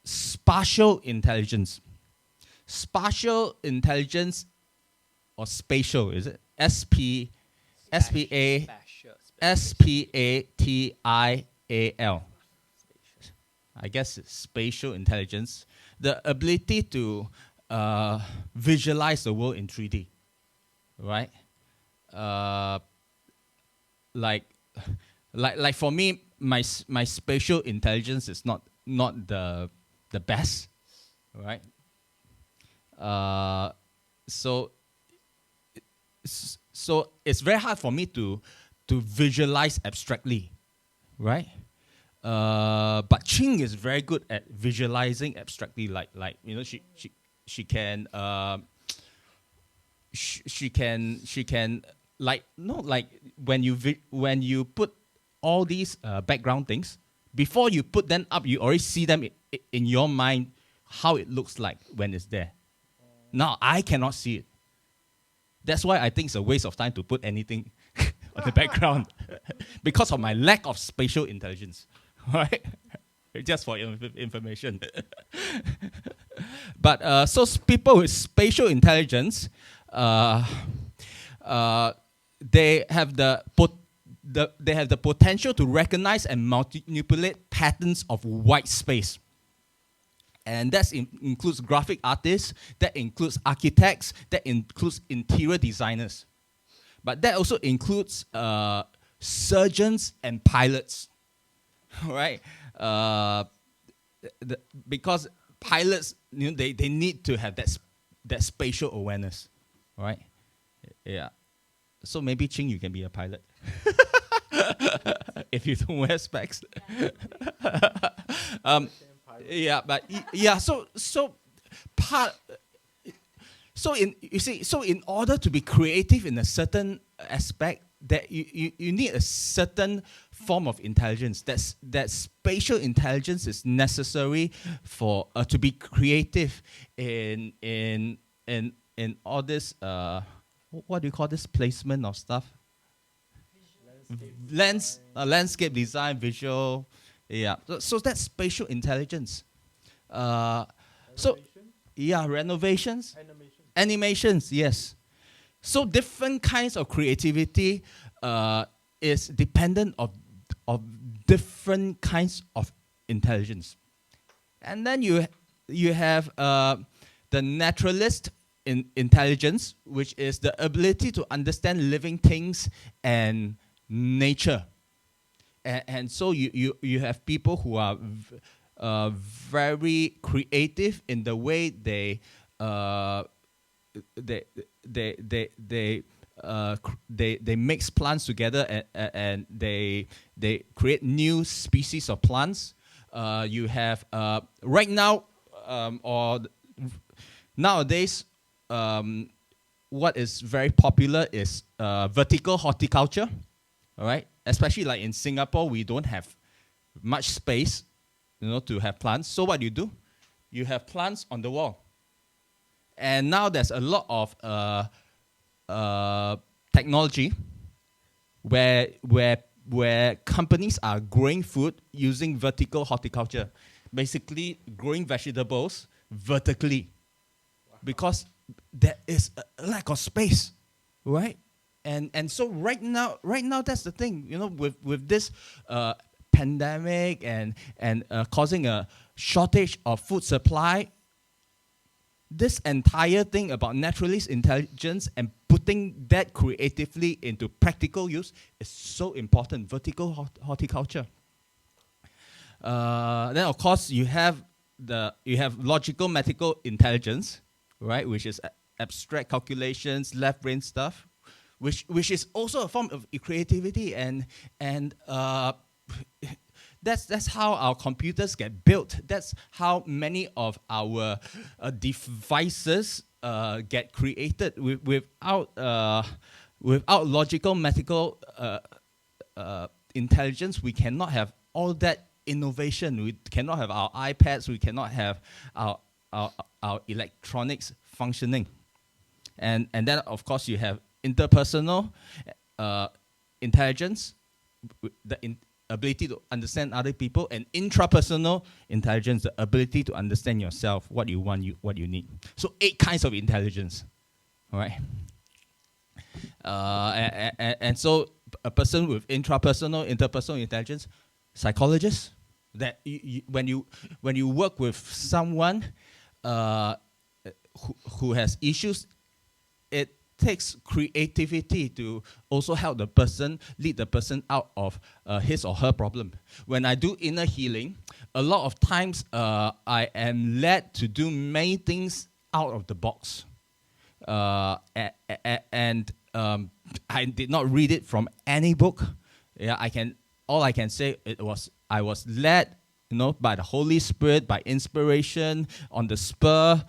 spatial intelligence. Spatial intelligence, or spatial, is it? S-P-A-T-I-A-L. I guess it's spatial intelligence. The ability to visualize the world in 3D, right? Like for me, my spatial intelligence is not the best, right? So it's very hard for me to visualize abstractly, right? But Ching is very good at visualizing abstractly. Like she can when you put all these background things, before you put them up, you already see them in your mind how it looks like when it's there. Now I cannot see it. That's why I think it's a waste of time to put anything on the background because of my lack of spatial intelligence. Right? Just for information. But so people with spatial intelligence, they have they have the potential to recognize and manipulate patterns of white space. And that includes graphic artists, that includes architects, that includes interior designers. But that also includes surgeons and pilots, right? Because pilots, they need to have that spatial awareness, right? Yeah. So maybe Ching, you can be a pilot. If you don't wear specs. Yeah, but yeah, so in order to be creative in a certain aspect, that you need a certain form of intelligence. That spatial intelligence is necessary for to be creative in all this what do you call this, placement of stuff? Landscape design, visual. Yeah, so that's spatial intelligence. Renovations, animations, yes. So different kinds of creativity is dependent of different kinds of intelligence. And then you have the naturalist intelligence, which is the ability to understand living things and nature. And so you have people who are very creative in the way they mix plants together and they create new species of plants. You have right now or nowadays what is very popular is vertical horticulture. All right, especially like in Singapore, we don't have much space, to have plants. So what do? You have plants on the wall. And now there's a lot of technology where companies are growing food using vertical horticulture, basically growing vegetables vertically, because there is a lack of space, right? And so right now that's the thing, with this pandemic and causing a shortage of food supply. This entire thing about naturalist intelligence and putting that creatively into practical use is so important. Vertical horticulture. Then of course you have logical mathematical intelligence, right? Which is abstract calculations, left brain stuff, which is also a form of creativity, and that's how our computers get built. That's how many of our devices get created. Without logical mathematical intelligence, we cannot have all that innovation. We cannot have our iPads. We cannot have our electronics functioning. And then of course you have interpersonal intelligence, the ability to understand other people, and intrapersonal intelligence, the ability to understand yourself, what you want, what you need. So 8 kinds of intelligence, all right? And so a person with intrapersonal, interpersonal intelligence, psychologist, that when you work with someone who has issues, it takes creativity to also help the person, lead the person out of his or her problem. When I do inner healing, a lot of times I am led to do many things out of the box. And I did not read it from any book. Yeah, all I can say I was led, by the Holy Spirit, by inspiration, on the spur,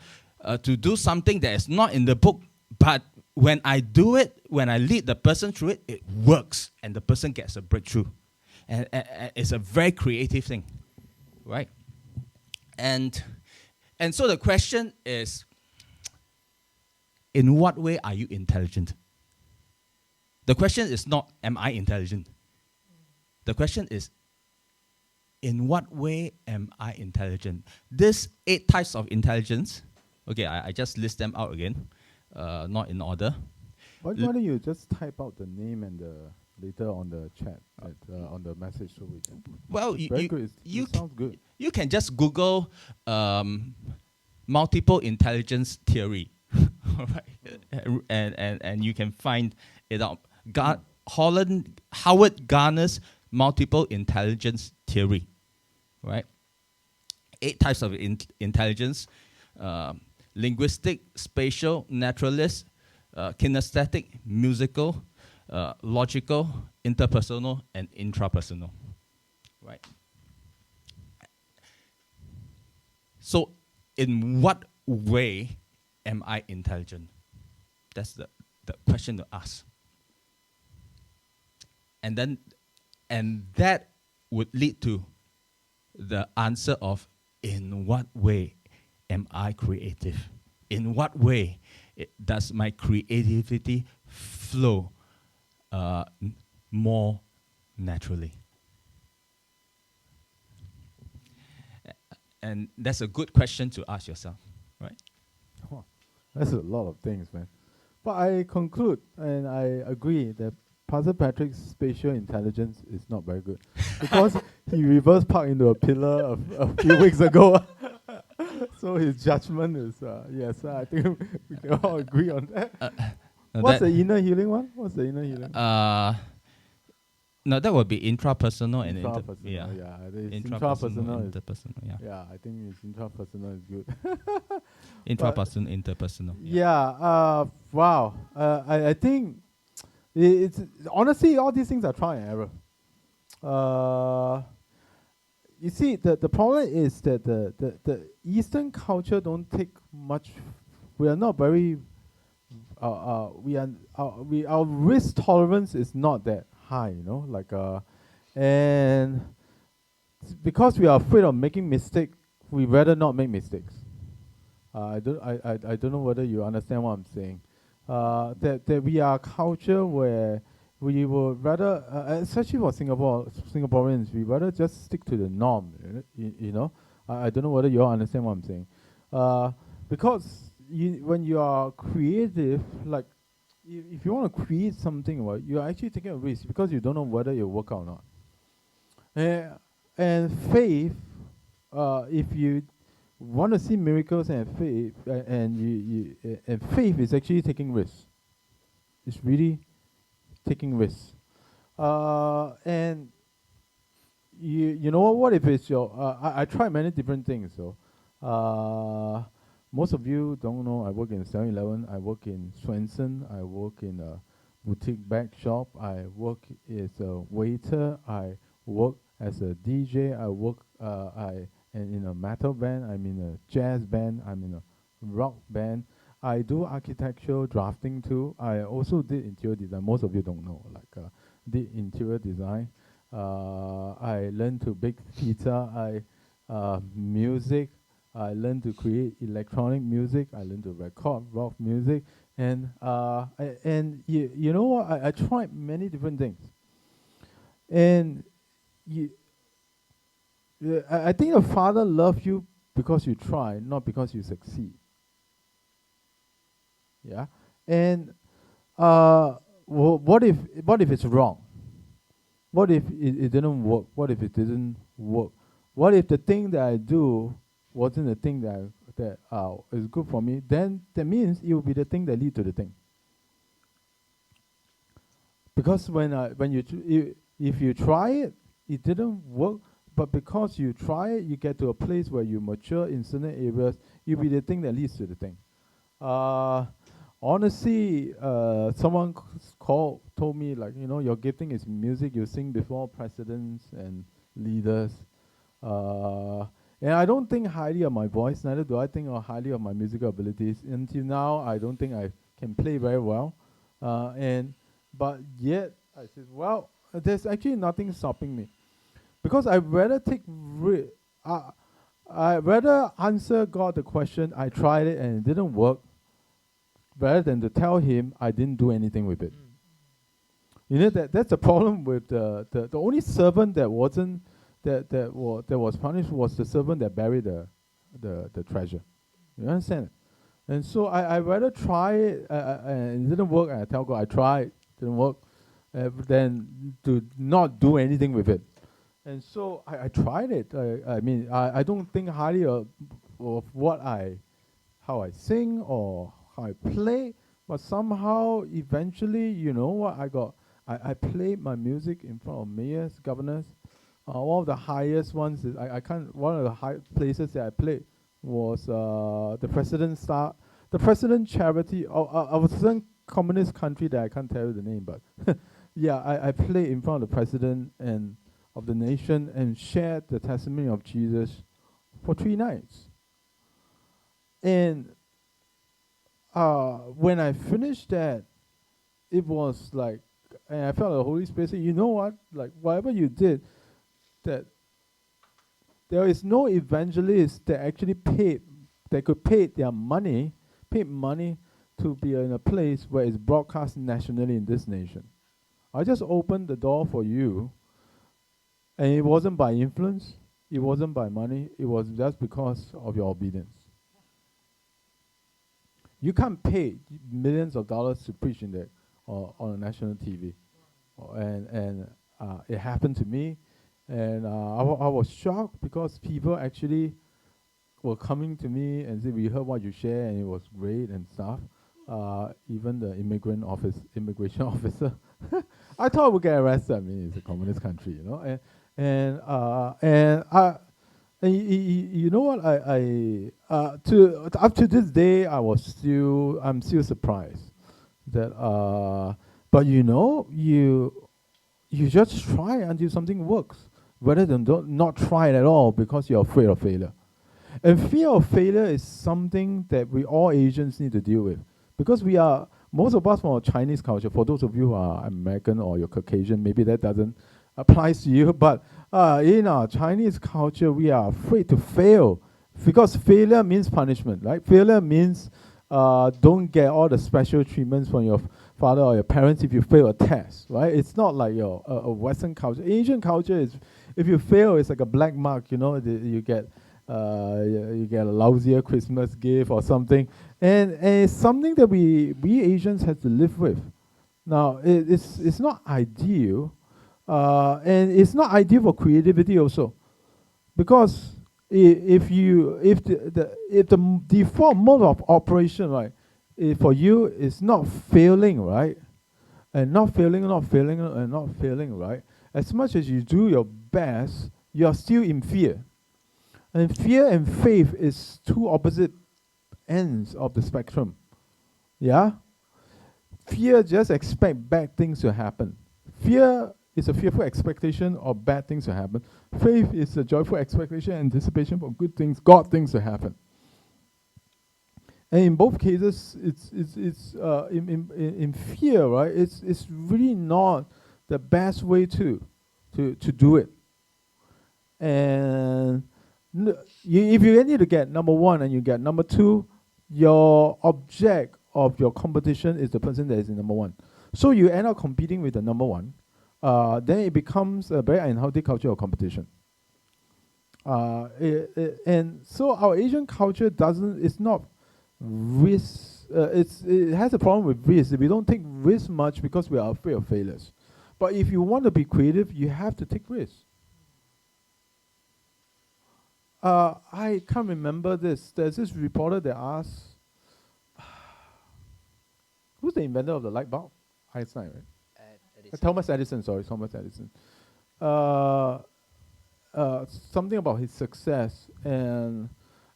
to do something that is not in the book, but when I do it, when I lead the person through it, it works, and the person gets a breakthrough. And it's a very creative thing, right? And so the question is, in what way are you intelligent? The question is not, am I intelligent? The question is, in what way am I intelligent? These 8 types of intelligence, okay, I just list them out again. Not in order. Why don't you just type out the name and later on the chat, on the message, so we can. Well, It's very good. you It sounds good. you can just Google multiple intelligence theory, all right, and you can find it out. Howard Gardner's multiple intelligence theory, right? 8 types of intelligence: linguistic, spatial, naturalist, kinesthetic, musical, logical, interpersonal, and intrapersonal, right? So, in what way am I intelligent? That's the question to ask. And that would lead to the answer of, in what way am I creative? In what way does my creativity flow more naturally? And that's a good question to ask yourself, right? That's a lot of things, man. But I conclude and I agree that Pastor Patrick's spatial intelligence is not very good because he reverse parked into a pillar a few weeks ago. So his judgment is yes. I think we can all agree on that. What's the inner healing one? What's the inner healing? No, that would be intrapersonal and Intrapersonal, yeah. Intrapersonal is interpersonal, yeah. yeah. I think it's intrapersonal is good. Intrapersonal, interpersonal. Yeah. Wow. I think it's honestly all these things are trial and error. You see, the problem is that the Eastern culture don't take much. We are not very. Our risk tolerance is not that high, you know. Like and because we are afraid of making mistakes, we rather not make mistakes. I don't know whether you understand what I'm saying. That we are a culture where we would rather, especially for Singaporeans, we rather just stick to the norm. You know, I don't know whether you all understand what I'm saying. Because when you are creative, like if you want to create something, well, you're actually taking a risk because you don't know whether it'll work out or not. And faith, if you want to see miracles and faith, and faith is actually taking risks. It's really taking risks. And you know what if it's your I tried many different things. So most of you don't know I work in 7-Eleven, I work in Swenson, I work in a boutique bag shop, I work as a waiter, I work as a DJ, I work and in a metal band, I'm in a jazz band, I'm in a rock band. I do architectural drafting too. I also did interior design. Most of you don't know. Like did interior design. I learned to bake pizza. Music. I learned to create electronic music. I learned to record rock music. And you know what? I tried many different things. And I think the Father loves you because you try, not because you succeed. Yeah, and what if it's wrong? What if it didn't work? What if it didn't work? What if the thing that I do wasn't the thing that is good for me? Then that means it will be the thing that lead to the thing. Because if you try it, it didn't work. But because you try it, you get to a place where you mature in certain areas. It'll be the thing that leads to the thing. Honestly, someone told me, like, you know, your gifting is music. You sing before presidents and leaders. And I don't think highly of my voice. Neither do I think highly of my musical abilities. Until now, I don't think I can play very well. But yet, I said, well, there's actually nothing stopping me. Because I'd rather I'd rather answer God the question, I tried it and it didn't work, rather than to tell him I didn't do anything with it. You know, that's the problem with the only servant that wasn't that was punished was the servant that buried the treasure. You understand? And so I rather try it and it didn't work, and I tell God I tried, didn't work. than to not do anything with it. And so I tried it. I mean, I don't think highly of how I sing or how I play, but somehow eventually, you know what, I played my music in front of mayors, governors. One of the highest ones is I can't. One of the high places that I played was the president charity of a certain communist country that I can't tell you the name, but yeah, I played in front of the president and of the nation and shared the testimony of Jesus for 3 nights. And when I finished that, it was like, and I felt the Holy Spirit say, you know what, like whatever you did, that there is no evangelist that actually could pay money to be in a place where it's broadcast nationally in this nation. I just opened the door for you, and it wasn't by influence, it wasn't by money, it was just because of your obedience. You can't pay millions of dollars to preach in there or on a national TV. And it happened to me, and I was shocked because people actually were coming to me and said, we heard what you shared and it was great and stuff. Even the immigration officer, I thought I would get arrested. I mean, it's a communist country, you know. You know what? Up to this day, I'm still surprised that. But you know, you just try until something works, rather than not try it at all because you're afraid of failure. And fear of failure is something that we all Asians need to deal with, because most of us from our Chinese culture. For those of you who are American or you're Caucasian, maybe that doesn't apply to you. But in our Chinese culture, we are afraid to fail because failure means punishment, right? Failure means don't get all the special treatments from your father or your parents if you fail a test, right? It's not like your Western culture. Asian culture is, if you fail, it's like a black mark. You know, you get a lousier Christmas gift or something, and it's something that we Asians have to live with. Now, it's not ideal, and it's not ideal for creativity also, because if the default mode of operation, right, for you is not failing, right, and not failing, right, as much as you do your best, you are still in fear. And fear and faith is two opposite ends of the spectrum. Yeah? Fear just expect bad things to happen. Fear is a fearful expectation of bad things to happen. Faith is a joyful expectation and anticipation for good things, God things to happen. And in both cases, it's in fear, right? It's really not the best way to do it. And if you need to get number 1 and you get number 2, your object of your competition is the person that is in number 1. So you end up competing with the number 1. Then it becomes a very unhealthy culture of competition. And so our Asian culture it's not risk. It has a problem with risk. We don't take risk much because we are afraid of failures. But if you want to be creative, you have to take risks. I can't remember this. There's this reporter that asked, who's the inventor of the light bulb? Einstein, right? Thomas Edison. Something about his success, and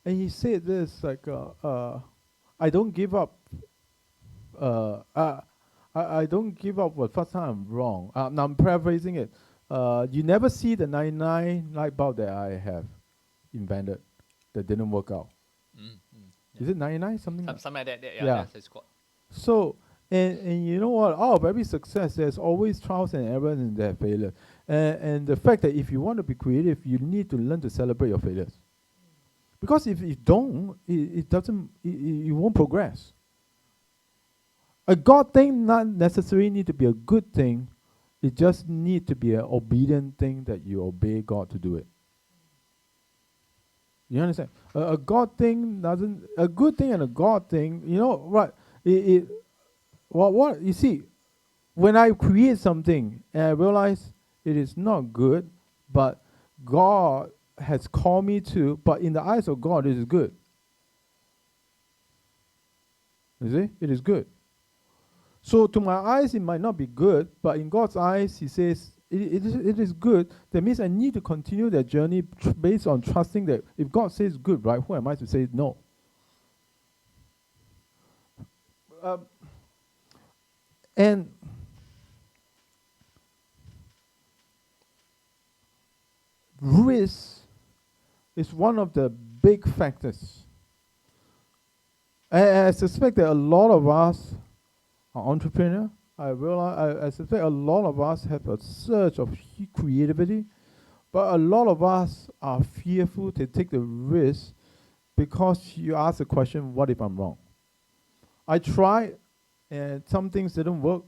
he said this like, I don't give up. I don't give up the first time I'm wrong. Now I'm paraphrasing it. You never see the 99 light bulb that I have invented that didn't work out. Yeah. Is it 99? Something like that. Yeah. That's his quote. So, and you know what? Oh, every success, there's always trials and errors and there failure. And the fact that if you want to be creative, you need to learn to celebrate your failures. Because if you don't, you won't progress. A God thing not necessarily need to be a good thing. It just need to be an obedient thing that you obey God to do it. You understand? A God thing doesn't. A good thing and a God thing, you know, right? What you see, when I create something and I realize it is not good, but God has called me to, but in the eyes of God, it is good. You see? It is good. So to my eyes, it might not be good, but in God's eyes, He says, it is good. That means I need to continue that journey based on trusting that if God says good, right, who am I to say no? And risk is one of the big factors. I suspect that a lot of us are entrepreneurs. I suspect a lot of us have a surge of creativity, but a lot of us are fearful to take the risk because you ask the question, what if I'm wrong? I tried, and some things didn't work,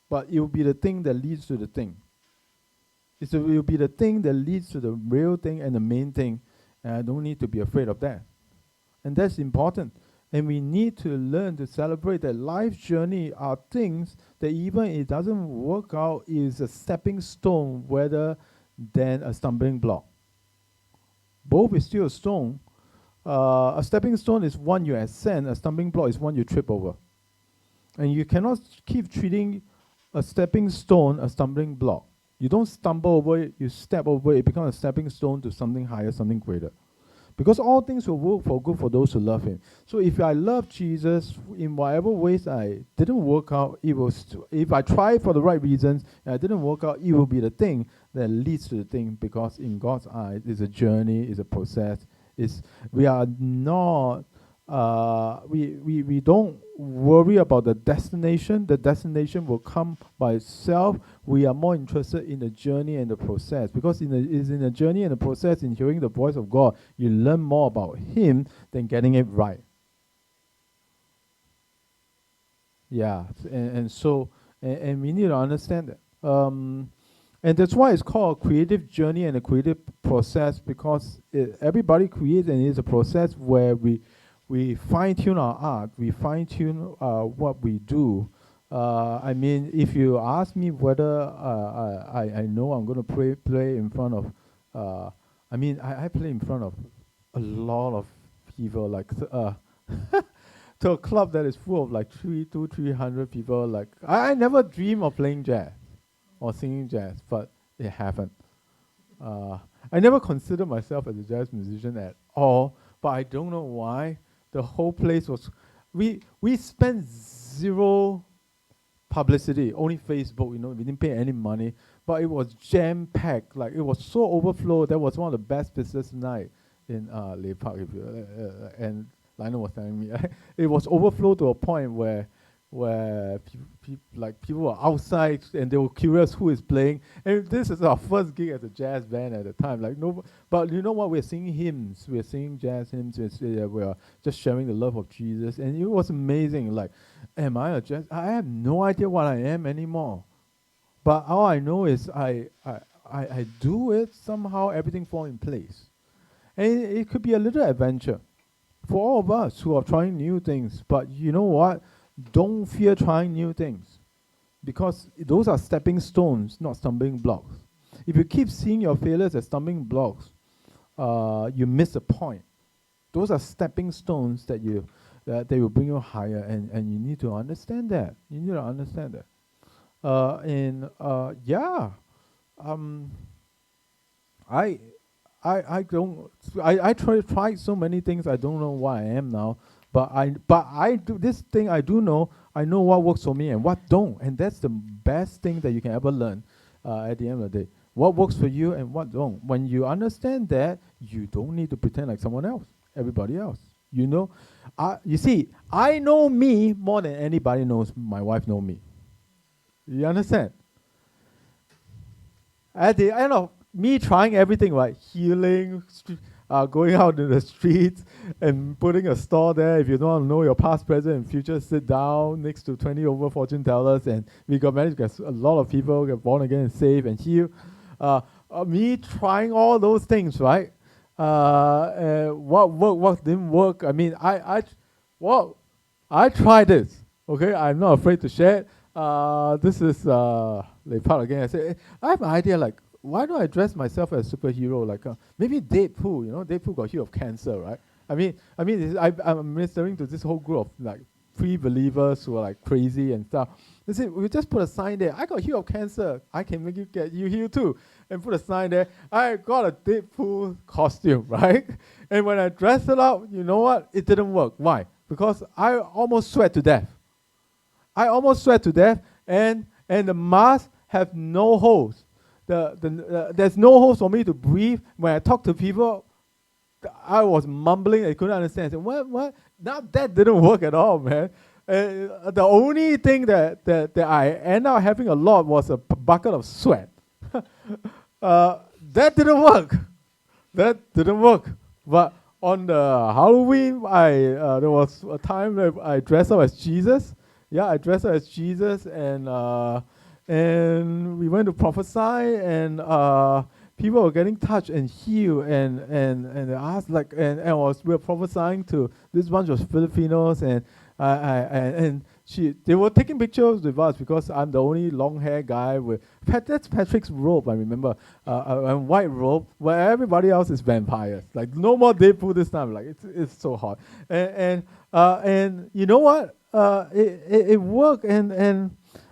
but it will be the thing that leads to the thing. It will be the thing that leads to the real thing and the main thing, and I don't need to be afraid of that. And that's important. And we need to learn to celebrate that life's journey are things that even if it doesn't work out, is a stepping stone rather than a stumbling block. Both is still a stone. A stepping stone is one you ascend, a stumbling block is one you trip over. And you cannot keep treating a stepping stone a stumbling block. You don't stumble over it, you step over it, it becomes a stepping stone to something higher, something greater. Because all things will work for good for those who love Him. So if I love Jesus, in whatever ways I didn't work out, it was. If I tried for the right reasons and I didn't work out, it will be the thing that leads to the thing. Because in God's eyes, it's a journey, it's a process. We are not. We don't worry about the destination. The destination will come by itself. We are more interested in the journey and the process, because it's in the journey and the process, in hearing the voice of God, you learn more about Him than getting it right. Yeah, and so we need to understand that. And that's why it's called a creative journey and a creative process, because everybody creates, and it's a process where we fine-tune our art, we fine-tune what we do. I mean, if you ask me whether I know I'm going to play in front of, I play in front of a lot of people, like to a club that is full of like 300 people. Like I never dream of playing jazz or singing jazz, but it happened. I never considered myself as a jazz musician at all, but I don't know why. The whole place was, we spent zero publicity, only Facebook, we didn't pay any money, but it was jam-packed, like it was so overflow. That was one of the best business night in Lei Park, and Lionel was telling me, it was overflow to a point where people were outside and they were curious who is playing. And this is our first gig as a jazz band at the time. But you know what? We're singing hymns. We're singing jazz hymns. We're just sharing the love of Jesus. And it was amazing. Like, am I a jazz? I have no idea what I am anymore. But all I know is I do it, somehow everything falls in place. And it could be a little adventure for all of us who are trying new things. But you know what? Don't fear trying new things, because those are stepping stones, not stumbling blocks. If you keep seeing your failures as stumbling blocks, you miss the point. Those are stepping stones that they will bring you higher, and you need to understand that. You need to understand that. I tried so many things. I don't know what I am now. But I do this thing. I do know. I know what works for me and what don't, and that's the best thing that you can ever learn. At the end of the day, what works for you and what don't. When you understand that, you don't need to pretend like someone else, everybody else. You see, I know me more than anybody knows my wife know me. You understand? At the end of me trying everything, right, healing, going out in the streets and putting a store there. If you don't want to know your past, present, and future, sit down next to 20 over fortune tellers, and we managed to get a lot of people get born again and saved and healed. Me trying all those things, right? What worked, what didn't work. I mean, I tried this. Okay, I'm not afraid to share it. This is Lei Part again. I say, I have an idea, like, why don't I dress myself as a superhero? Like, maybe Deadpool, Deadpool got healed of cancer, right? I'm ministering to this whole group of, like, pre-believers who are, like, crazy and stuff. They say, we just put a sign there. I got healed of cancer. I can make you get you healed too. And put a sign there. I got a Deadpool costume, right? And when I dressed it up, you know what? It didn't work. Why? Because I almost sweat to death. And the mask have no holes. There's no holes for me to breathe. When I talk to people, I was mumbling. I couldn't understand. I said, what? Now that didn't work at all, man. The only thing that I ended up having a lot was a bucket of sweat. That didn't work. But on the Halloween, there was a time that I dressed up as Jesus. Yeah, I dressed up as Jesus, and we went to prophesy, and people were getting touched and healed, and they asked, like, we were prophesying to this bunch of Filipinos, and they were taking pictures with us because I'm the only long hair guy with that's Patrick's robe. I remember a white robe, where everybody else is vampires. Like, no more Deadpool this time. Like, it's so hot, and you know what? It worked, and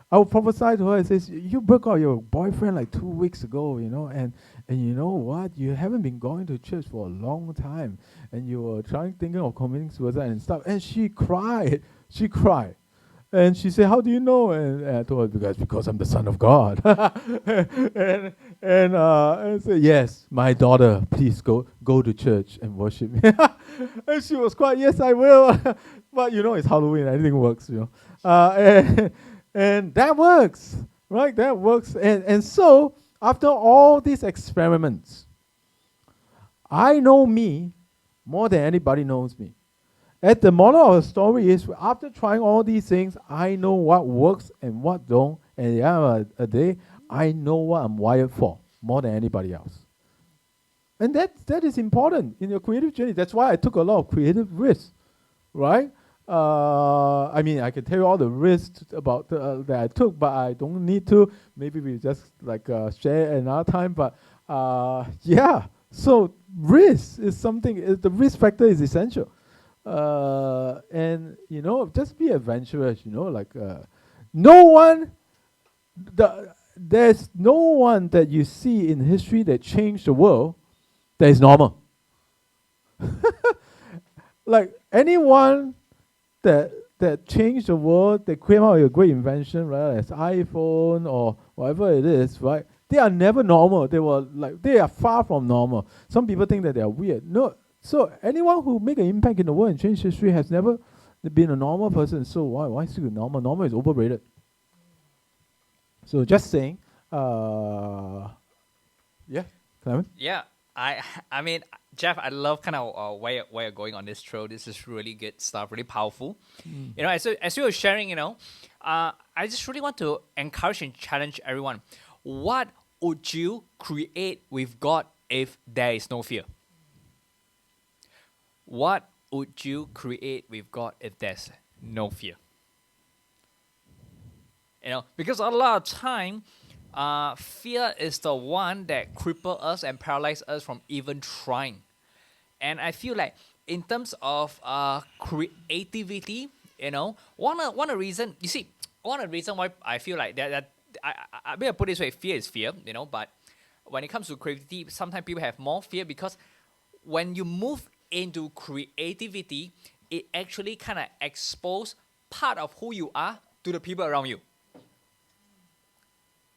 I would prophesy to her and says, you broke out your boyfriend like 2 weeks ago, and you know what? You haven't been going to church for a long time, and you were thinking of committing suicide and stuff. And she cried. And she said, how do you know? And I told her, because I'm the Son of God. and said, yes, my daughter, please go to church and worship me. And she was quiet, yes, I will. But it's Halloween, anything works, and that works, right? That works. And so, after all these experiments, I know me more than anybody knows me. And the moral of the story is, after trying all these things, I know what works and what don't. And at the end of a day, I know what I'm wired for more than anybody else. And that is important in your creative journey. That's why I took a lot of creative risks, right? I can tell you all the risks about that I took, but I don't need to. Maybe we just share another time. But yeah, so risk is something. The risk factor is essential, and just be adventurous. There's no one that you see in history that changed the world that is normal. Like anyone that changed the world, that came out with a great invention, right? As iPhone or whatever it is, right? They are never normal. They are far from normal. Some people think that they are weird. No. So anyone who make an impact in the world and change history has never been a normal person. So why still normal? Normal is overrated. So just saying, yeah, Clement? Yeah, I mean, Jeff, I love kind of where you're going on this trail. This is really good stuff, really powerful. As you were sharing, I just really want to encourage and challenge everyone. What would you create with God if there is no fear? What would you create with God if there's no fear? Because a lot of time, fear is the one that cripples us and paralyzes us from even trying. And I feel like in terms of creativity, one of the reason why I feel like that I better put it this way, fear is fear, but when it comes to creativity, sometimes people have more fear because when you move into creativity, it actually kind of exposes part of who you are to the people around you.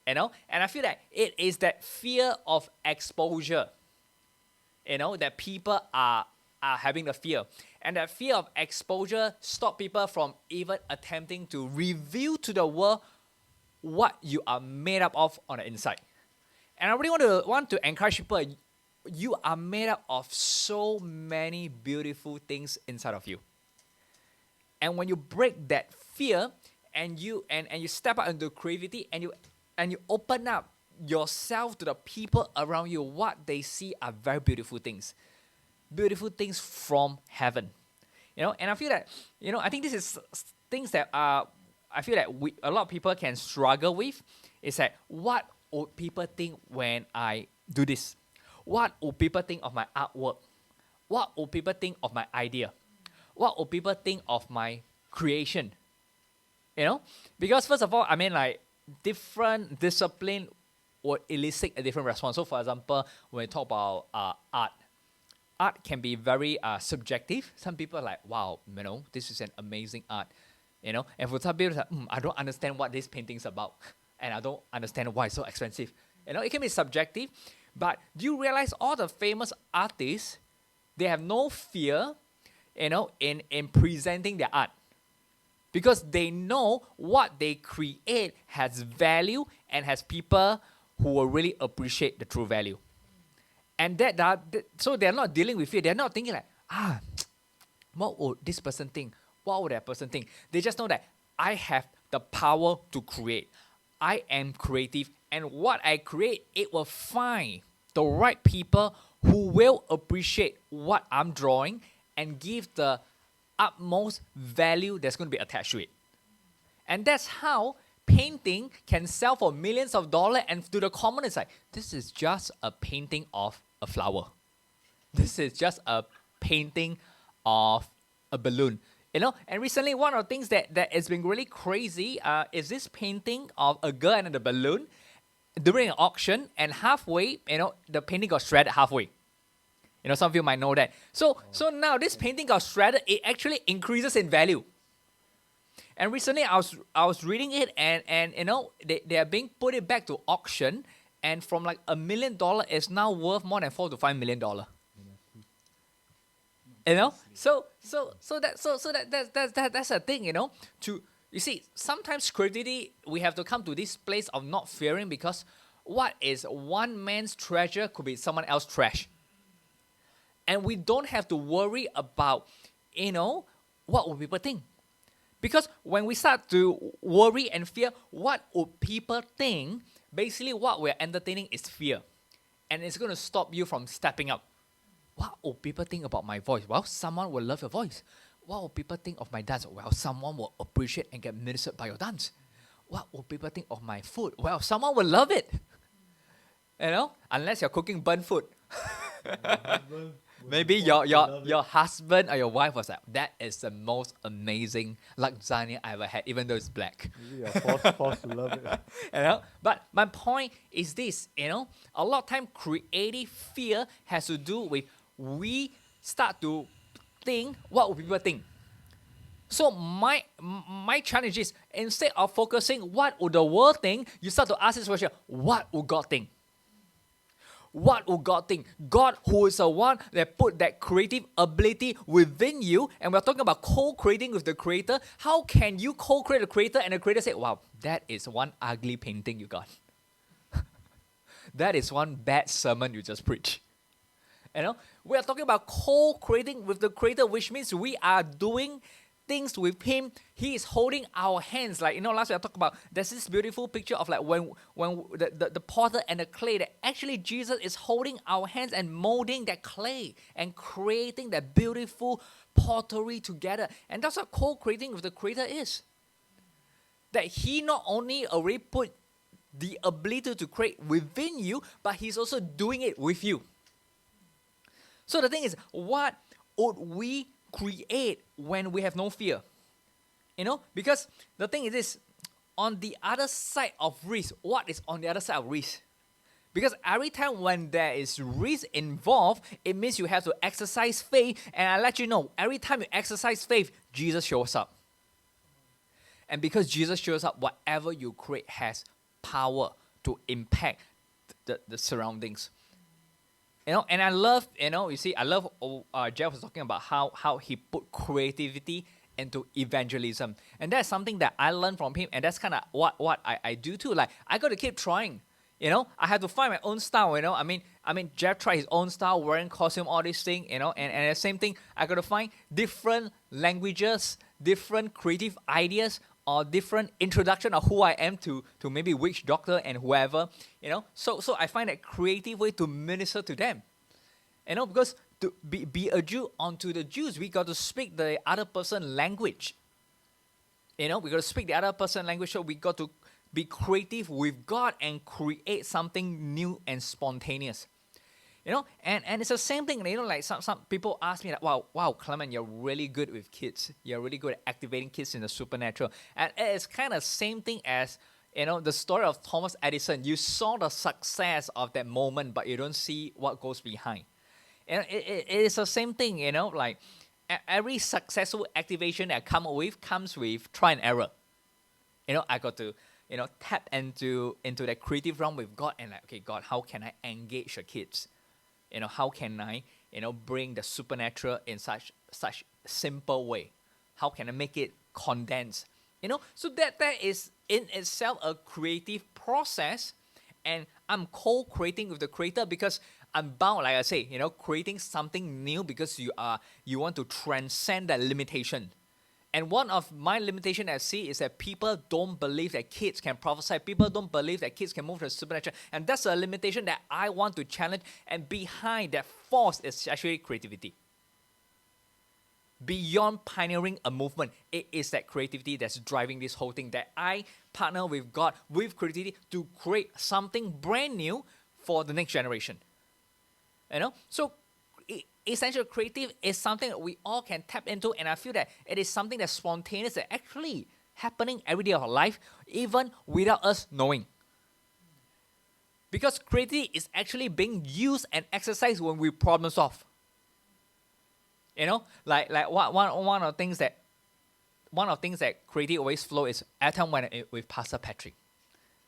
And I feel that it is that fear of exposure, that people are having the fear. And that fear of exposure stop people from even attempting to reveal to the world what you are made up of on the inside. And I really want to encourage people, you are made up of so many beautiful things inside of you. And when you break that fear and you step out into creativity and you open up yourself to the people around you, what they see are very beautiful things from heaven. And I feel that, I think this is things that I feel that a lot of people can struggle with is that what would people think when I do this? What would people think of my artwork? What would people think of my idea? What would people think of my creation? Because first of all, I mean, like, different discipline would elicit a different response. So for example, when we talk about art can be very subjective. Some people are like, wow, this is an amazing art. And for some people, I don't understand what this painting is about. And I don't understand why it's so expensive. It can be subjective. But do you realize all the famous artists, they have no fear, in presenting their art? Because they know what they create has value and has people who will really appreciate the true value. And so they're not dealing with fear. They're not thinking like, what would this person think? What would that person think? They just know that I have the power to create. I am creative. And what I create, it will find the right people who will appreciate what I'm drawing and give the utmost value that's going to be attached to it. And that's how painting can sell for millions of dollars, and to the common, it's like, this is just a painting of a flower. This is just a painting of a balloon. And recently, one of the things that has been really crazy is this painting of a girl and a balloon during an auction, and halfway, the painting got shredded halfway. Some of you might know that. So now this painting got shredded, it actually increases in value. And recently I was reading it, and they are being put it back to auction, and from like $1 million, it's now worth more than $4 to $5 million. That's a thing. You see, sometimes creativity, we have to come to this place of not fearing, because what is one man's treasure could be someone else's trash. And we don't have to worry about, what will people think? Because when we start to worry and fear, what would people think? Basically, what we're entertaining is fear. And it's going to stop you from stepping up. What will people think about my voice? Well, someone will love your voice. What will people think of my dance? Well, someone will appreciate and get ministered by your dance. What will people think of my food? Well, someone will love it. Unless you're cooking burnt food. Maybe your husband or your wife was like, that is the most amazing lasagna I ever had, even though it's black. Maybe you're forced to love it. But my point is this, a lot of time creative fear has to do with we start to think, what will people think? So my challenge is, instead of focusing what would the world think, you start to ask this question, what would God think? What will God think? God, who is the one that put that creative ability within you, and we're talking about co-creating with the Creator. How can you co-create the Creator, and the Creator say, wow, that is one ugly painting you got. That is one bad sermon you just preached. We are talking about co-creating with the Creator, which means we are doing things with Him. He is holding our hands. Like, last week I talked about, there's this beautiful picture of like when the potter and the clay, that actually Jesus is holding our hands and molding that clay and creating that beautiful pottery together. And that's what co-creating with the Creator is. That He not only already put the ability to create within you, but He's also doing it with you. So the thing is, what would we create when we have no fear? Because the thing is this, on the other side of risk, what is on the other side of risk? Because every time when there is risk involved, it means you have to exercise faith. And I let you know, every time you exercise faith, Jesus shows up. And because Jesus shows up, whatever you create has power to impact the surroundings. And I love, I love Jeff was talking about how he put creativity into evangelism. And that's something that I learned from him, and that's kind of what I do too. Like, I got to keep trying. I have to find my own style, I mean, Jeff tried his own style, wearing costume, all these things, and the same thing, I got to find different languages, different creative ideas, or different introduction of who I am to maybe witch doctor and whoever, So I find that creative way to minister to them, because to be a Jew unto the Jews, we got to speak the other person's language. we got to speak the other person's language. So we got to be creative with God and create something new and spontaneous. And it's the same thing. Like some people ask me, like, wow, Clement, you're really good with kids. You're really good at activating kids in the supernatural. And it's kind of same thing as the story of Thomas Edison. You saw the success of that moment, but you don't see what goes behind. It is the same thing. Like every successful activation that I come up with comes with try and error. I got to tap into that creative realm with God and like, okay, God, how can I engage the kids? How can I, bring the supernatural in such simple way? How can I make it condensed? So that is in itself a creative process, and I'm co-creating with the creator because I'm bound, like I say, creating something new because you want to transcend that limitation. And one of my limitations I see is that people don't believe that kids can prophesy. People don't believe that kids can move to the supernatural. And that's a limitation that I want to challenge. And behind that force is actually creativity. Beyond pioneering a movement, it is that creativity that's driving this whole thing. That I partner with God, with creativity, to create something brand new for the next generation. So essential creative is something that we all can tap into, and I feel that it is something that's spontaneous, that actually happening every day of our life, even without us knowing. Because creativity is actually being used and exercised when we problem solve. Like one of the things that creativity always flow is every time when with Pastor Patrick.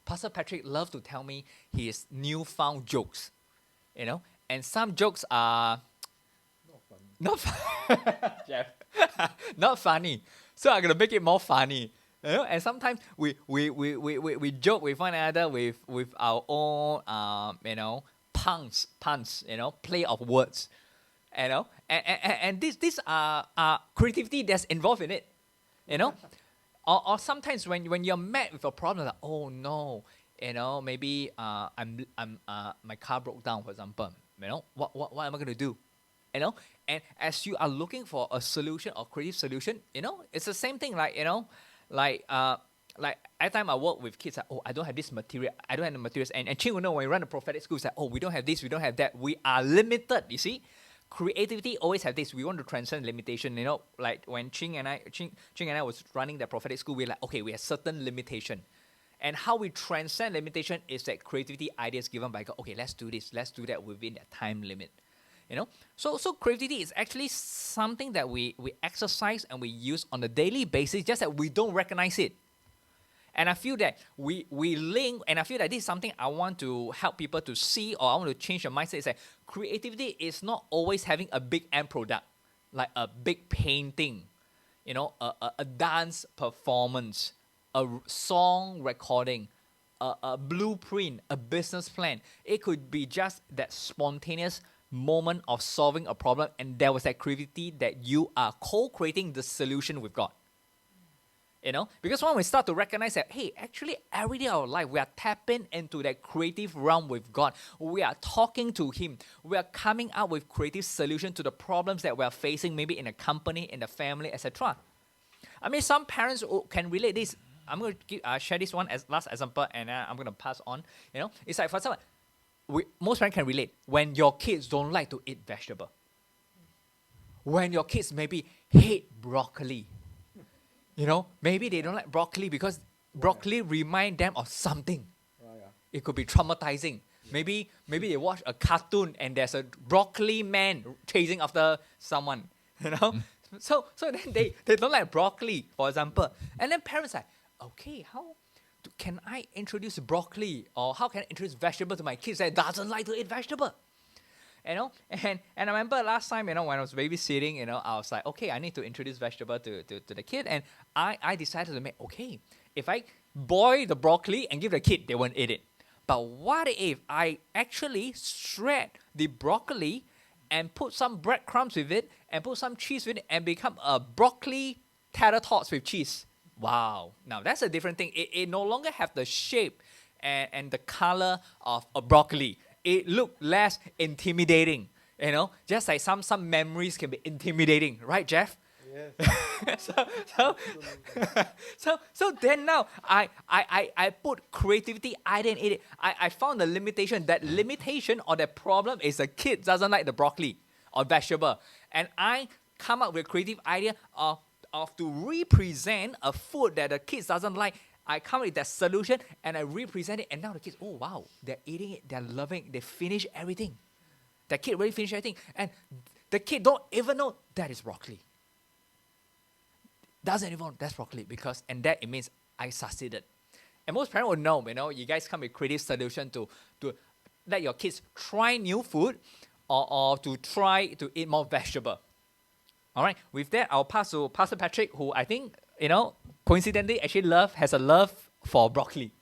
Pastor Patrick loves to tell me his newfound jokes, and some jokes are not funny. Jeff. Not funny. So I'm gonna make it more funny. And sometimes we joke with one another with our own puns, play of words. And these are creativity that's involved in it. Or sometimes when you're met with a problem, like, oh no, maybe I'm my car broke down, for example. What am I gonna do? And as you are looking for a solution or creative solution, it's the same thing. Like every time I work with kids, like, oh, I don't have this material, I don't have the materials, and Ching will know when we run a prophetic school, it's like, oh, we don't have this, we don't have that, we are limited. You see, creativity always have this. We want to transcend limitation. Like when Ching and I was running the prophetic school, we're like, okay, we have certain limitation. And how we transcend limitation is that creativity ideas given by God. Okay, let's do this, let's do that within that time limit. So creativity is actually something that we exercise and we use on a daily basis, just that we don't recognize it. And I feel that we link, and I feel that this is something I want to help people to see, or I want to change your mindset, is that creativity is not always having a big end product, like a big painting, a dance performance, a song recording, a blueprint, a business plan. It could be just that spontaneous moment of solving a problem, and there was that creativity that you are co-creating the solution with God. Because when we start to recognize that, hey, actually every day of our life we are tapping into that creative realm with God. We are talking to Him. We are coming up with creative solution to the problems that we are facing, maybe in a company, in the family, etc. I mean, some parents can relate this. I'm going to share this one as last example, and I'm going to pass on. It's like, for example, most parents can relate when your kids don't like to eat vegetable. When your kids maybe hate broccoli. Maybe they don't like broccoli because broccoli remind them of something. It could be traumatizing. Maybe they watch a cartoon and there's a broccoli man chasing after someone. So then they don't like broccoli, for example. And then parents are like, okay, how can I introduce broccoli, or how can I introduce vegetable to my kids that doesn't like to eat vegetable? And I remember last time, when I was babysitting, I was like, okay, I need to introduce vegetable to the kid, and I decided to make, okay, if I boil the broccoli and give the kid, they won't eat it. But what if I actually shred the broccoli and put some breadcrumbs with it and put some cheese with it and become a broccoli tater tots with cheese? Wow. Now that's a different thing. It no longer have the shape and the color of a broccoli. It looked less intimidating. Just like some memories can be intimidating, right, Jeff? so, so, so then now I put creativity idea in it. I found the limitation. That limitation or that problem is the kid doesn't like the broccoli or vegetable. And I come up with a creative idea of to represent a food that the kids doesn't like. I come up with that solution and I represent it. And now the kids, oh wow, they're eating it, they're loving it, they finish everything. The kid really finished everything. And the kid don't even know that is broccoli. Doesn't even know that's broccoli because, and that it means I succeeded. And most parents will know, you guys come with creative solution to let your kids try new food or to try to eat more vegetable. All right, with that, I'll pass to Pastor Patrick, who I think, coincidentally actually has a love for broccoli.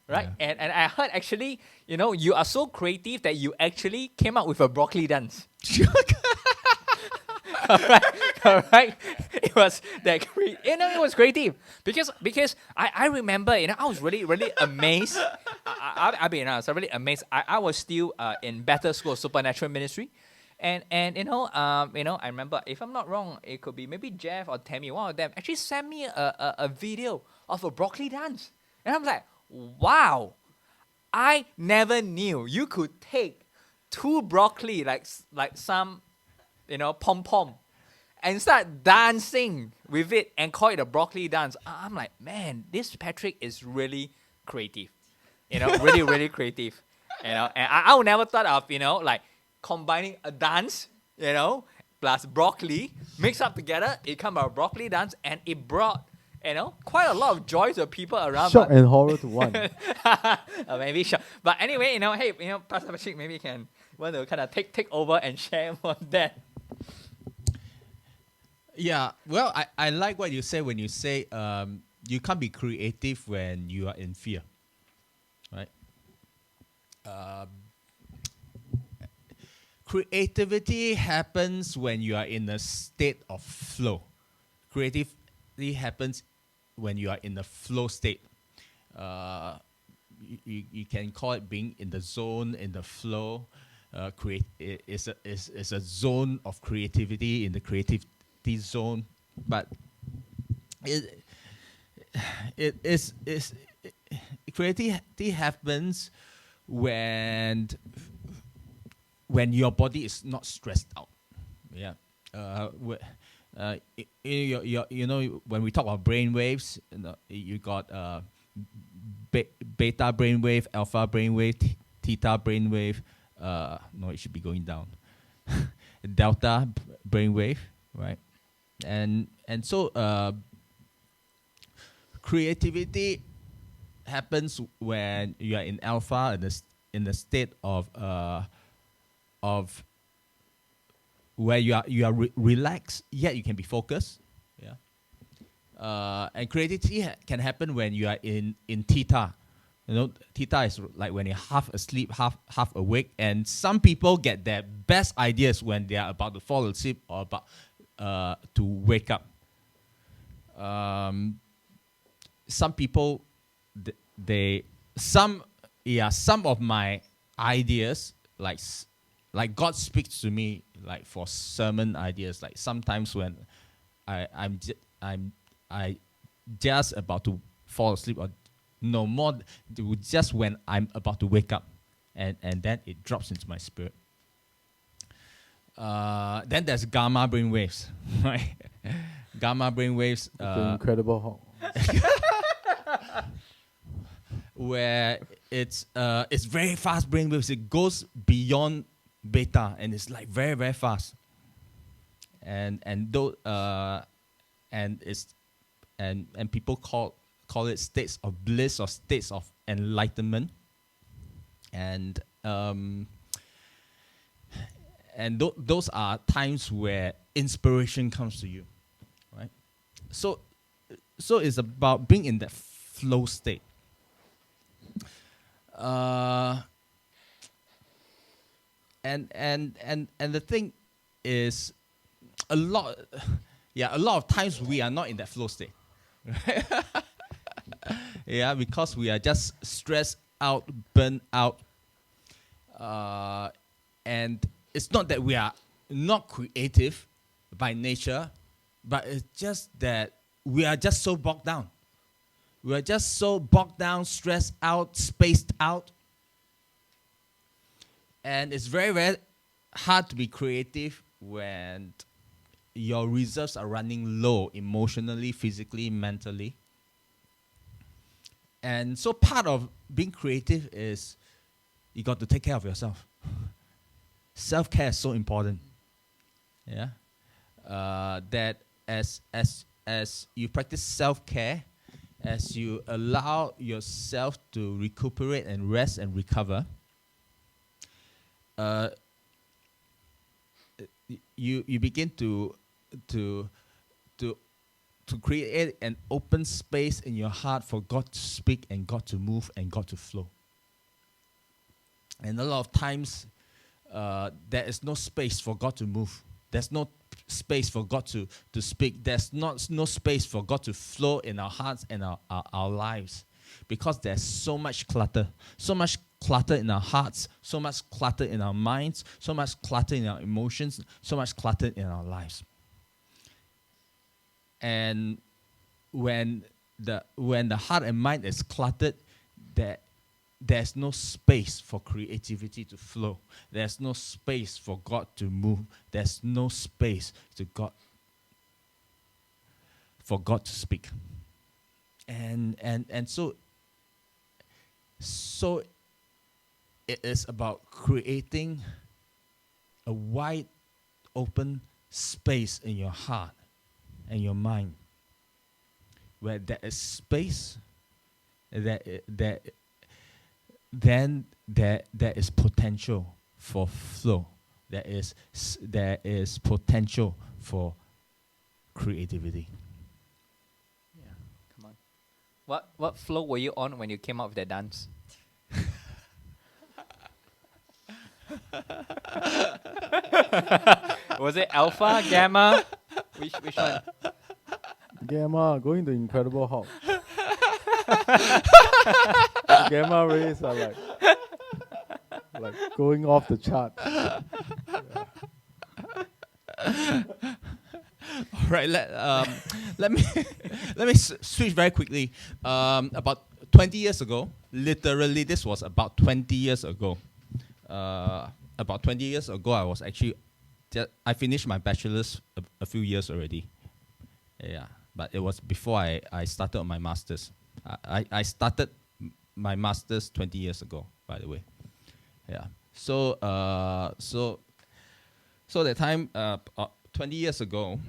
Right? Yeah. And I heard actually, you are so creative that you actually came up with a broccoli dance. All right. It was that it was creative because I remember, I was really, really amazed. I'll be honest, I was really amazed. I was still in Bethel School of Supernatural Ministry. And I remember, if I'm not wrong, it could be maybe Jeff or Tammy, one of them, actually sent me a video of a broccoli dance. And I'm like, wow, I never knew you could take two broccoli, like some, pom-pom, and start dancing with it and call it a broccoli dance. I'm like, man, this Patrick is really creative. Really, really creative. And I would never thought of, like combining a dance, plus broccoli, mix up together, it come a broccoli dance, and it brought, quite a lot of joy to people around. Shock and horror to one. Maybe shock. But anyway, hey, Pastor Patrick, maybe you can want to kind of take over and share more of that. Yeah, well, I like what you say when you say you can't be creative when you are in fear, right? Creativity happens when you are in a state of flow. Creativity happens when you are in the flow state. You can call it being in the zone, in the flow. It's a zone of creativity in the creativity zone, but creativity happens when your body is not stressed out. Yeah. When we talk about brain waves, you got beta brain wave, alpha brain wave, theta brain wave. No, it should be going down. Delta brain wave, right? And so creativity happens when you are in alpha, in the state of where you are relaxed, yet you can be focused. Yeah. And creativity can happen when you are in theta. Theta is like when you're half asleep, half awake. And some people get their best ideas when they are about to fall asleep or about to wake up. Some people, some of my ideas, like God speaks to me, like for sermon ideas. Like sometimes when I'm just about to fall asleep, or no more, just when I'm about to wake up, and then it drops into my spirit. Then there's gamma brain waves, right? Gamma brain waves. The Incredible Hulk. Where it's very fast brain waves. It goes beyond beta, and it's like very, very fast. And people call it states of bliss or states of enlightenment. And those are times where inspiration comes to you, right? So it's about being in that flow state. And the thing is, a lot of times we are not in that flow state. Yeah, because we are just stressed out, burnt out, and it's not that we are not creative by nature, But it's just that we are just so bogged down. We are just so bogged down, stressed out, spaced out. And it's very, very hard to be creative when your reserves are running low emotionally, physically, mentally. And so part of being creative is you got to take care of yourself. Self-care is so important. Yeah. That as you practice self-care, as you allow yourself to recuperate and rest and recover, you begin to create an open space in your heart for God to speak and God to move and God to flow. And a lot of times, there is no space for God to move. There's no space for God to speak. There's no space for God to flow in our hearts and our lives, because there's so much clutter in our hearts, so much clutter in our minds, so much clutter in our emotions, so much clutter in our lives. And when the heart and mind is cluttered, there's no space for creativity to flow. There's no space for God to move. There's no space for God to speak. And so it is about creating a wide open space in your heart and your mind, where there is space, then there is potential for flow. There is potential for creativity. Yeah, come on. What flow were you on when you came up with that dance? Was it alpha, gamma? Which one? Gamma going to Incredible Hulk. Gamma rays are like going off the chart. All right, let me switch very quickly. About 20 years ago, literally this was about 20 years ago. About 20 years ago, I finished my bachelor's a few years already. Yeah, but it was before I started on my master's. I started my master's 20 years ago, by the way. Yeah. So that time, 20 years ago,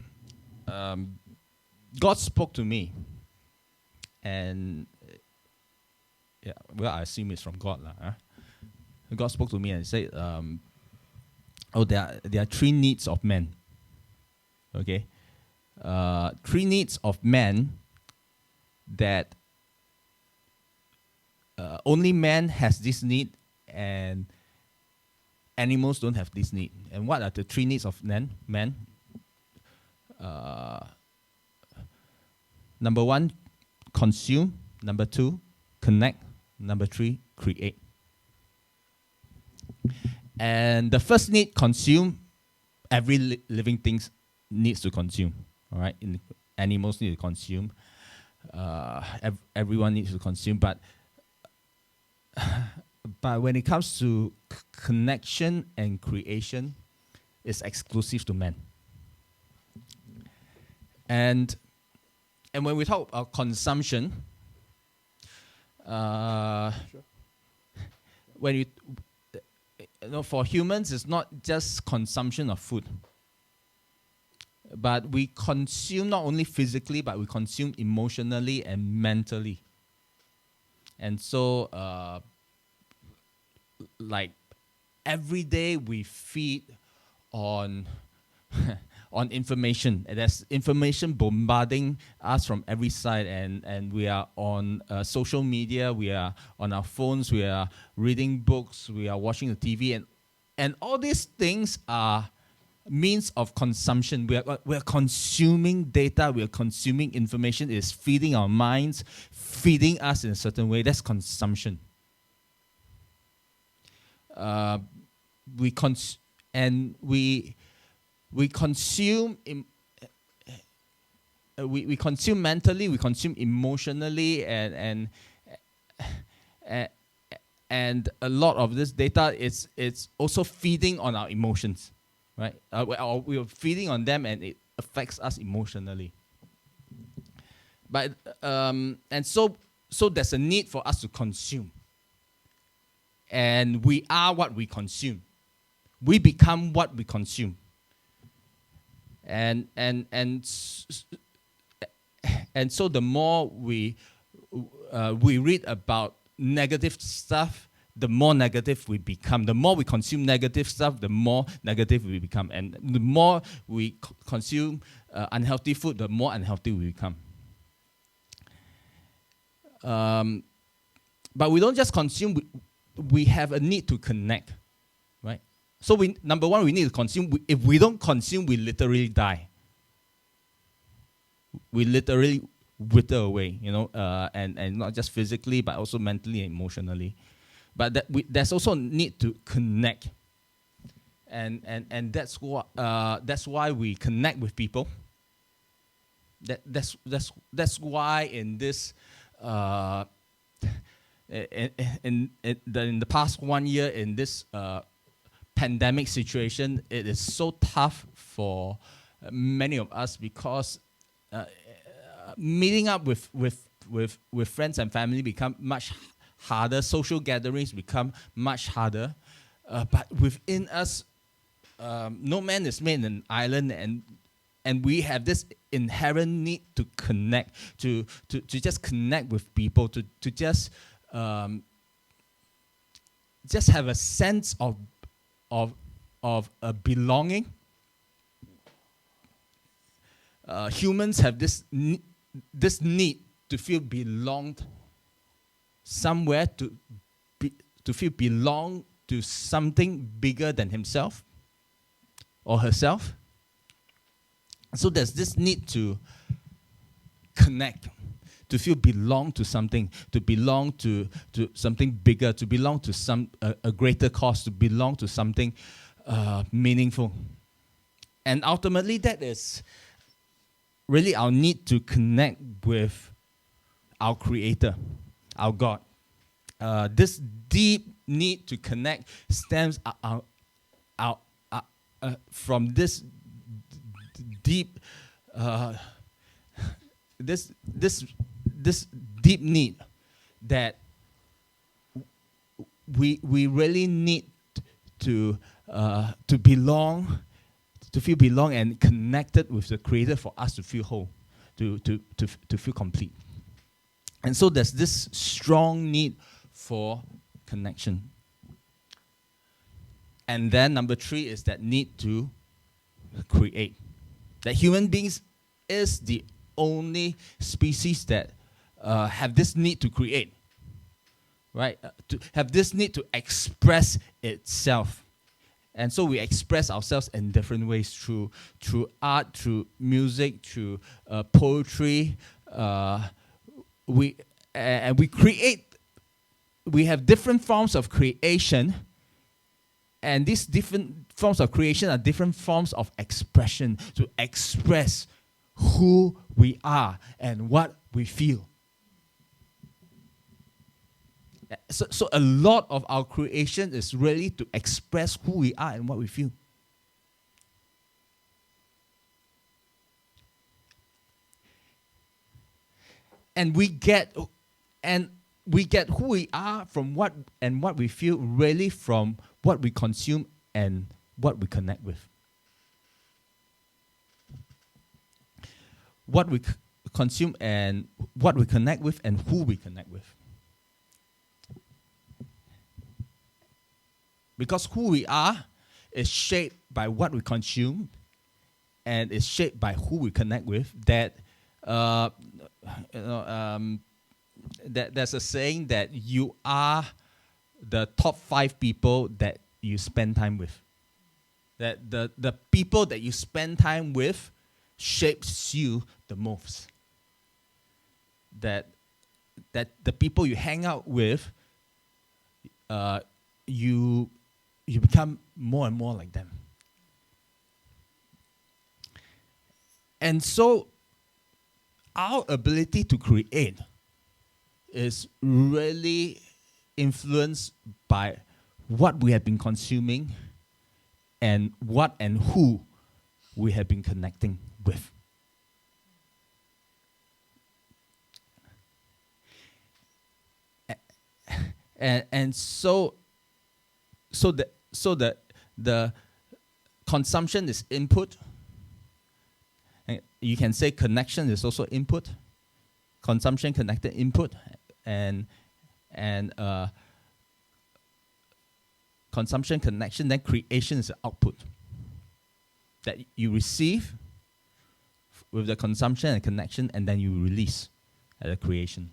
God spoke to me, and yeah, well, I assume it's from God, huh? God spoke to me and said, there are three needs of men. Okay, three needs of men that only man has this need, and animals don't have this need. And what are the three needs of man? Number one, consume. Number two, connect. Number three, create. And the first need, consume. Every living thing needs to consume. All right, animals need to consume. Everyone needs to consume, but when it comes to connection and creation, it's exclusive to man. And when we talk about consumption, for humans, it's not just consumption of food, but we consume not only physically, but we consume emotionally and mentally. And so, like every day we feed on on information. There's information bombarding us from every side, and we are on social media, we are on our phones, we are reading books, we are watching the TV, and all these things are means of consumption. We are consuming data, we are consuming information. It is feeding our minds, feeding us in a certain way. That's consumption. We consume we consume mentally, we consume emotionally, and a lot of this data it's also feeding on our emotions, right? We're feeding on them, and it affects us emotionally. But and so there's a need for us to consume, and we are what we consume. We become what we consume, and so the more we read about negative stuff, the more negative we become. The more we consume negative stuff, the more negative we become. And the more we consume unhealthy food, the more unhealthy we become. But we don't just consume, we have a need to connect, right? So number one, we need to consume. If we don't consume, we literally die. We literally wither away, and not just physically, but also mentally and emotionally. But there's also a need to connect, and that's why we connect with people. That's why in this in the past 1 year in this pandemic situation, it is so tough for many of us, because meeting up with friends and family become much harder. Social gatherings become much harder. But within us, no man is made an island, and we have this inherent need to connect, to just connect with people, to just have a sense of a belonging. Humans have this need to feel belonged somewhere, to feel belong to something bigger than himself or herself. So there's this need to connect, to feel belong to something, to belong to something bigger, to belong to a greater cause, to belong to something meaningful. And ultimately, that is really our need to connect with our Creator, our God. This deep need to connect stems from this deep, this deep need that we really need to belong, to feel belong and connected with the Creator for us to feel whole, to feel complete. And so there's this strong need for connection. And then number 3 is that need to create. That human beings is the only species that have this need to create, right? To have this need to express itself. And so we express ourselves in different ways, through art, through music, through poetry. We create. We have different forms of creation, and these different forms of creation are different forms of expression, to express who we are and what we feel. So a lot of our creation is really to express who we are and what we feel. And we get who we are from what we feel really from what we consume and what we connect with. What we consume and what we connect with and who we connect with. Because who we are is shaped by what we consume and is shaped by who we connect with. There's a saying that you are the top 5 people that you spend time with. That the people that you spend time with shapes you the most. That the people you hang out with, you become more and more like them. And so our ability to create is really influenced by what we have been consuming and what and who we have been connecting with. And so the consumption is input. And you can say connection is also input. Consumption, connected, input, and consumption, connection, then creation is the output that you receive with the consumption and connection, and then you release at the creation.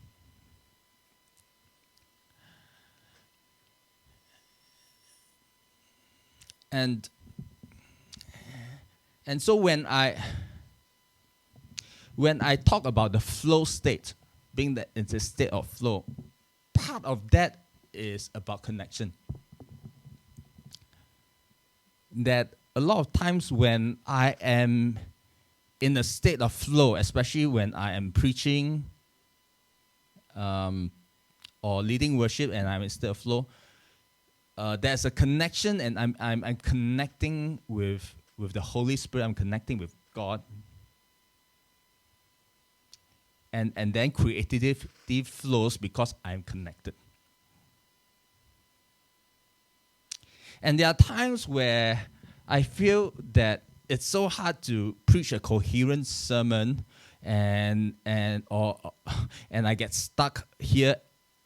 And so when I talk about the flow state, being that it's a state of flow, part of that is about connection. That a lot of times when I am in a state of flow, especially when I am preaching or leading worship and I'm in a state of flow, there's a connection, and I'm connecting with the Holy Spirit. I'm connecting with God, and then creativity flows because I'm connected. And there are times where I feel that it's so hard to preach a coherent sermon, and I get stuck here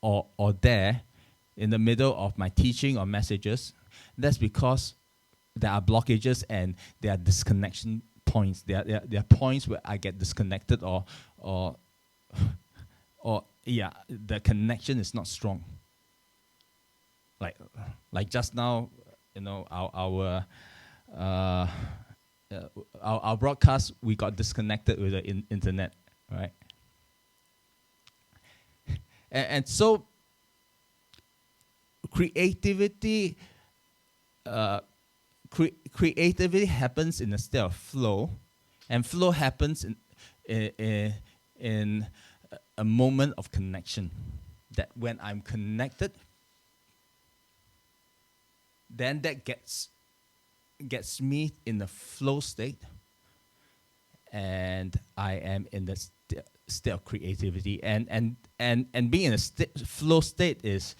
or there in the middle of my teaching or messages. That's because there are blockages and there are disconnection points. There are points where I get disconnected or the connection is not strong. Like just now, our broadcast, we got disconnected with the internet, right? And so creativity happens in a state of flow, and flow happens in a moment of connection. That when I'm connected, then that gets me in the flow state, and I am in the state of creativity. And being in a flow state is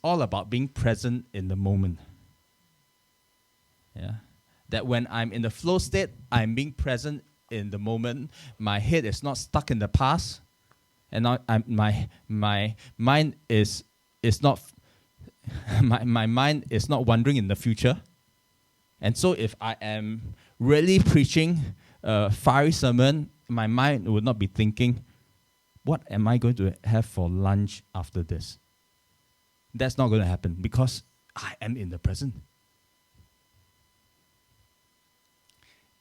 all about being present in the moment. Yeah, that when I'm in the flow state, I'm being present in the moment. My head is not stuck in the past, and my mind is not my mind is not wandering in the future. And so if I am really preaching a fiery sermon, my mind would not be thinking, what am I going to have for lunch after this? That's not going to happen because I am in the present.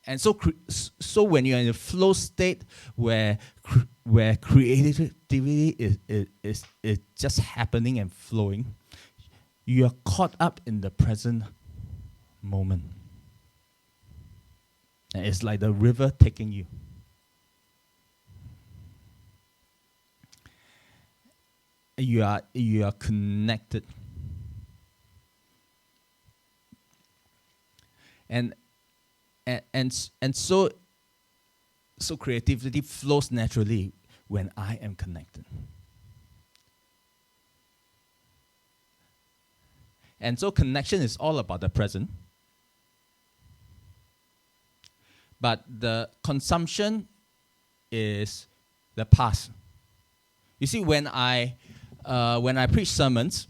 And so when you're in a flow state where creativity is just happening and flowing, you are caught up in the present moment. And it's like the river taking you. You are connected. And so creativity flows naturally when I am connected. And so connection is all about the present. But the consumption is the past. You see, when I preach sermons,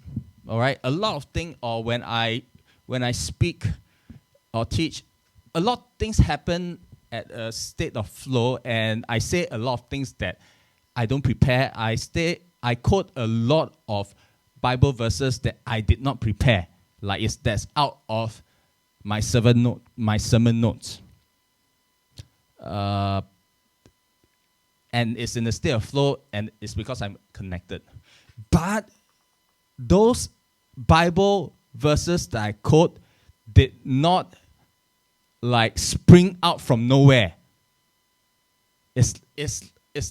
all right, a lot of things, or when I speak or teach, a lot of things happen at a state of flow, and I say a lot of things that I don't prepare. I quote a lot of Bible verses that I did not prepare, that's out of my sermon notes. And it's in a state of flow, and it's because I'm connected. But those Bible verses that I quote did not spring out from nowhere. is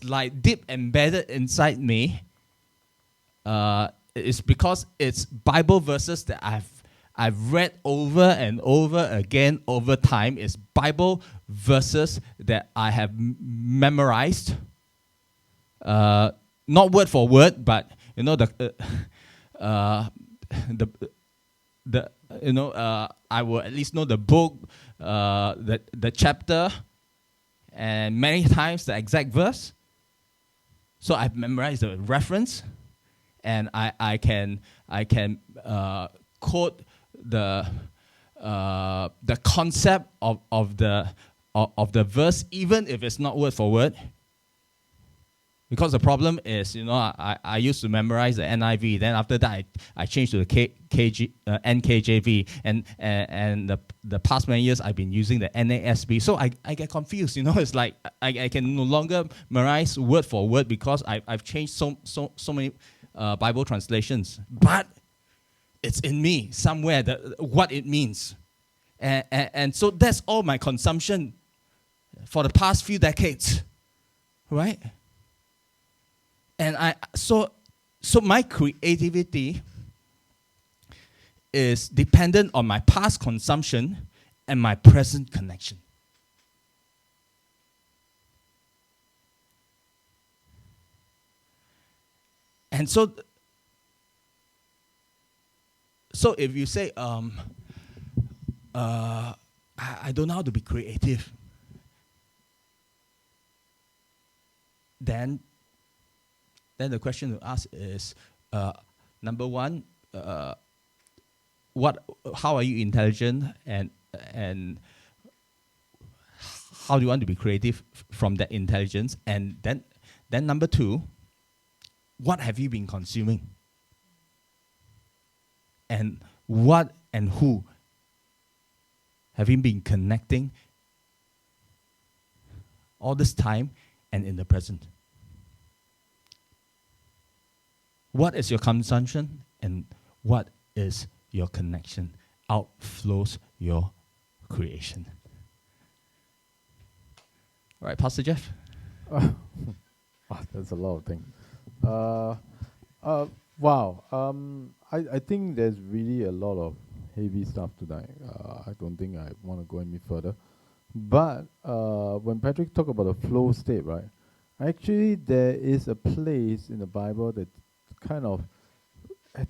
like deep embedded inside me. It's because it's Bible verses that I've read over and over again over time. It's Bible verses that I have memorized, not word for word, but you know the I will at least know the book, the chapter, and many times the exact verse. So I've memorized the reference, and I can quote the concept of the verse, even if it's not word for word. Because the problem is, I used to memorize the NIV. Then after that, I changed to the NKJV, and the past many years I've been using the NASB. So I get confused. It's like I can no longer memorize word for word because I've changed so many Bible translations. But it's in me somewhere what it means, and so that's all my consumption for the past few decades, right? And so my creativity is dependent on my past consumption and my present connection. And so if you say, I don't know how to be creative, then the question to ask is, number one, how are you intelligent, and how do you want to be creative from that intelligence? And then number two, what have you been consuming? And what and who have you been connecting all this time and in the present? What is your consumption, and what is your connection? Outflows your creation. All right, Pastor Jeff. Wow, that's a lot of things. Wow. I think there's really a lot of heavy stuff tonight. I don't think I want to go any further. But when Patrick talked about the flow state, right? Actually, there is a place in the Bible that kind of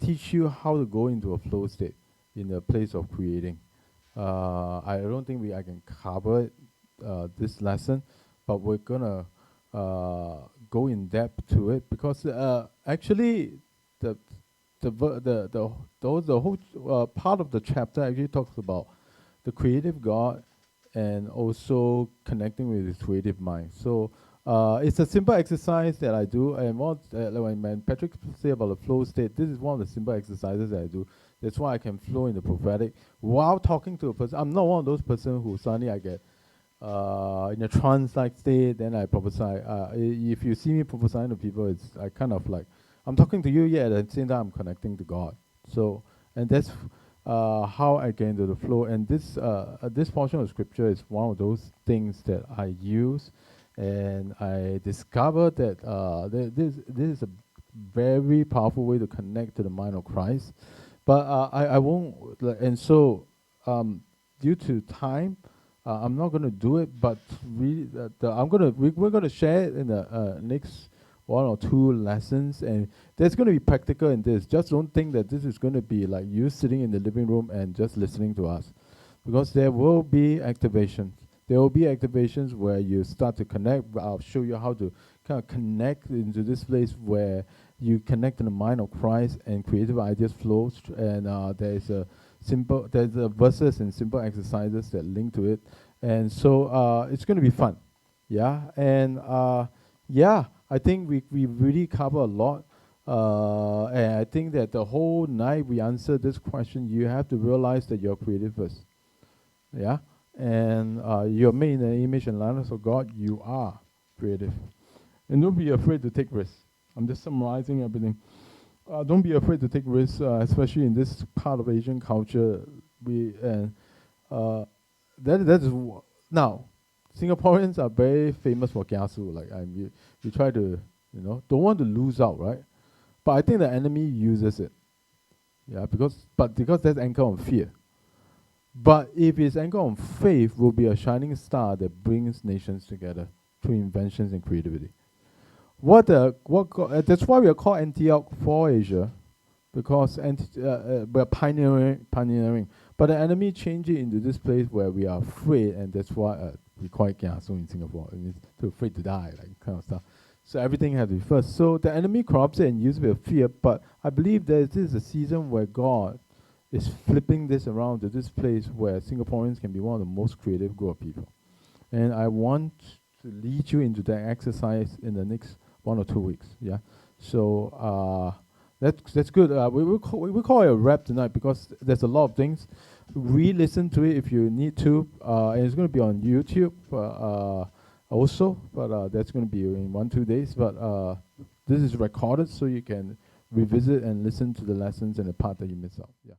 teach you how to go into a flow state in the place of creating. I don't think I can cover it, this lesson, but we're gonna go in depth to it because actually the whole part of the chapter actually talks about the creative God and also connecting with his creative mind. So it's a simple exercise that I do, and when Patrick say about the flow state, this is one of the simple exercises that I do. That's why I can flow in the prophetic while talking to a person. I'm not one of those person who suddenly I get in a trance-like state, then I prophesy. If you see me prophesying to people, it's I kind of like I'm talking to you, yet at the same time I'm connecting to God. So, and that's how I get into the flow. And this portion of scripture is one of those things that I use. And I discovered that this is a very powerful way to connect to the mind of Christ. But I won't, and so due to time, I'm not going to do it. But really, we're going to share it in the next one or two lessons, and there's going to be practical in this. Just don't think that this is going to be like you sitting in the living room and just listening to us, because there will be activations. There will be activations where you start to connect. I'll show you how to kind of connect into this place where you connect in the mind of Christ and creative ideas flow. And there's verses and simple exercises that link to it. And so it's going to be fun. Yeah. And I think we really cover a lot. And I think that the whole night we answered this question, you have to realize that you're creative first. Yeah. And you're made in the image and likeness of God. You are creative. And don't be afraid to take risks. I'm just summarizing everything. Don't be afraid to take risks, especially in this part of Asian culture. That is now. Singaporeans are very famous for kiasu. Like we try to, don't want to lose out, right? But I think the enemy uses it. Yeah, because that's anchored on fear. But if it's anchored on faith, will be a shining star that brings nations together through inventions and creativity. That's why we are called Antioch for Asia, because we're pioneering. But the enemy changed it into this place where we are afraid, and that's why we call it kiasu in Singapore. It means too afraid to die, like kind of stuff. So everything has to be first. So the enemy corrupts it and uses it with fear. But I believe that this is a season where God is flipping this around to this place where Singaporeans can be one of the most creative group of people. And I want to lead you into that exercise in the next 1 or 2 weeks. Yeah. So that's good. We call it a wrap tonight because there's a lot of things. Re-listen to it if you need to. And it's going to be on YouTube also, but that's going to be in 1-2 days. But this is recorded, so you can revisit and listen to the lessons and the part that you missed out. Yeah.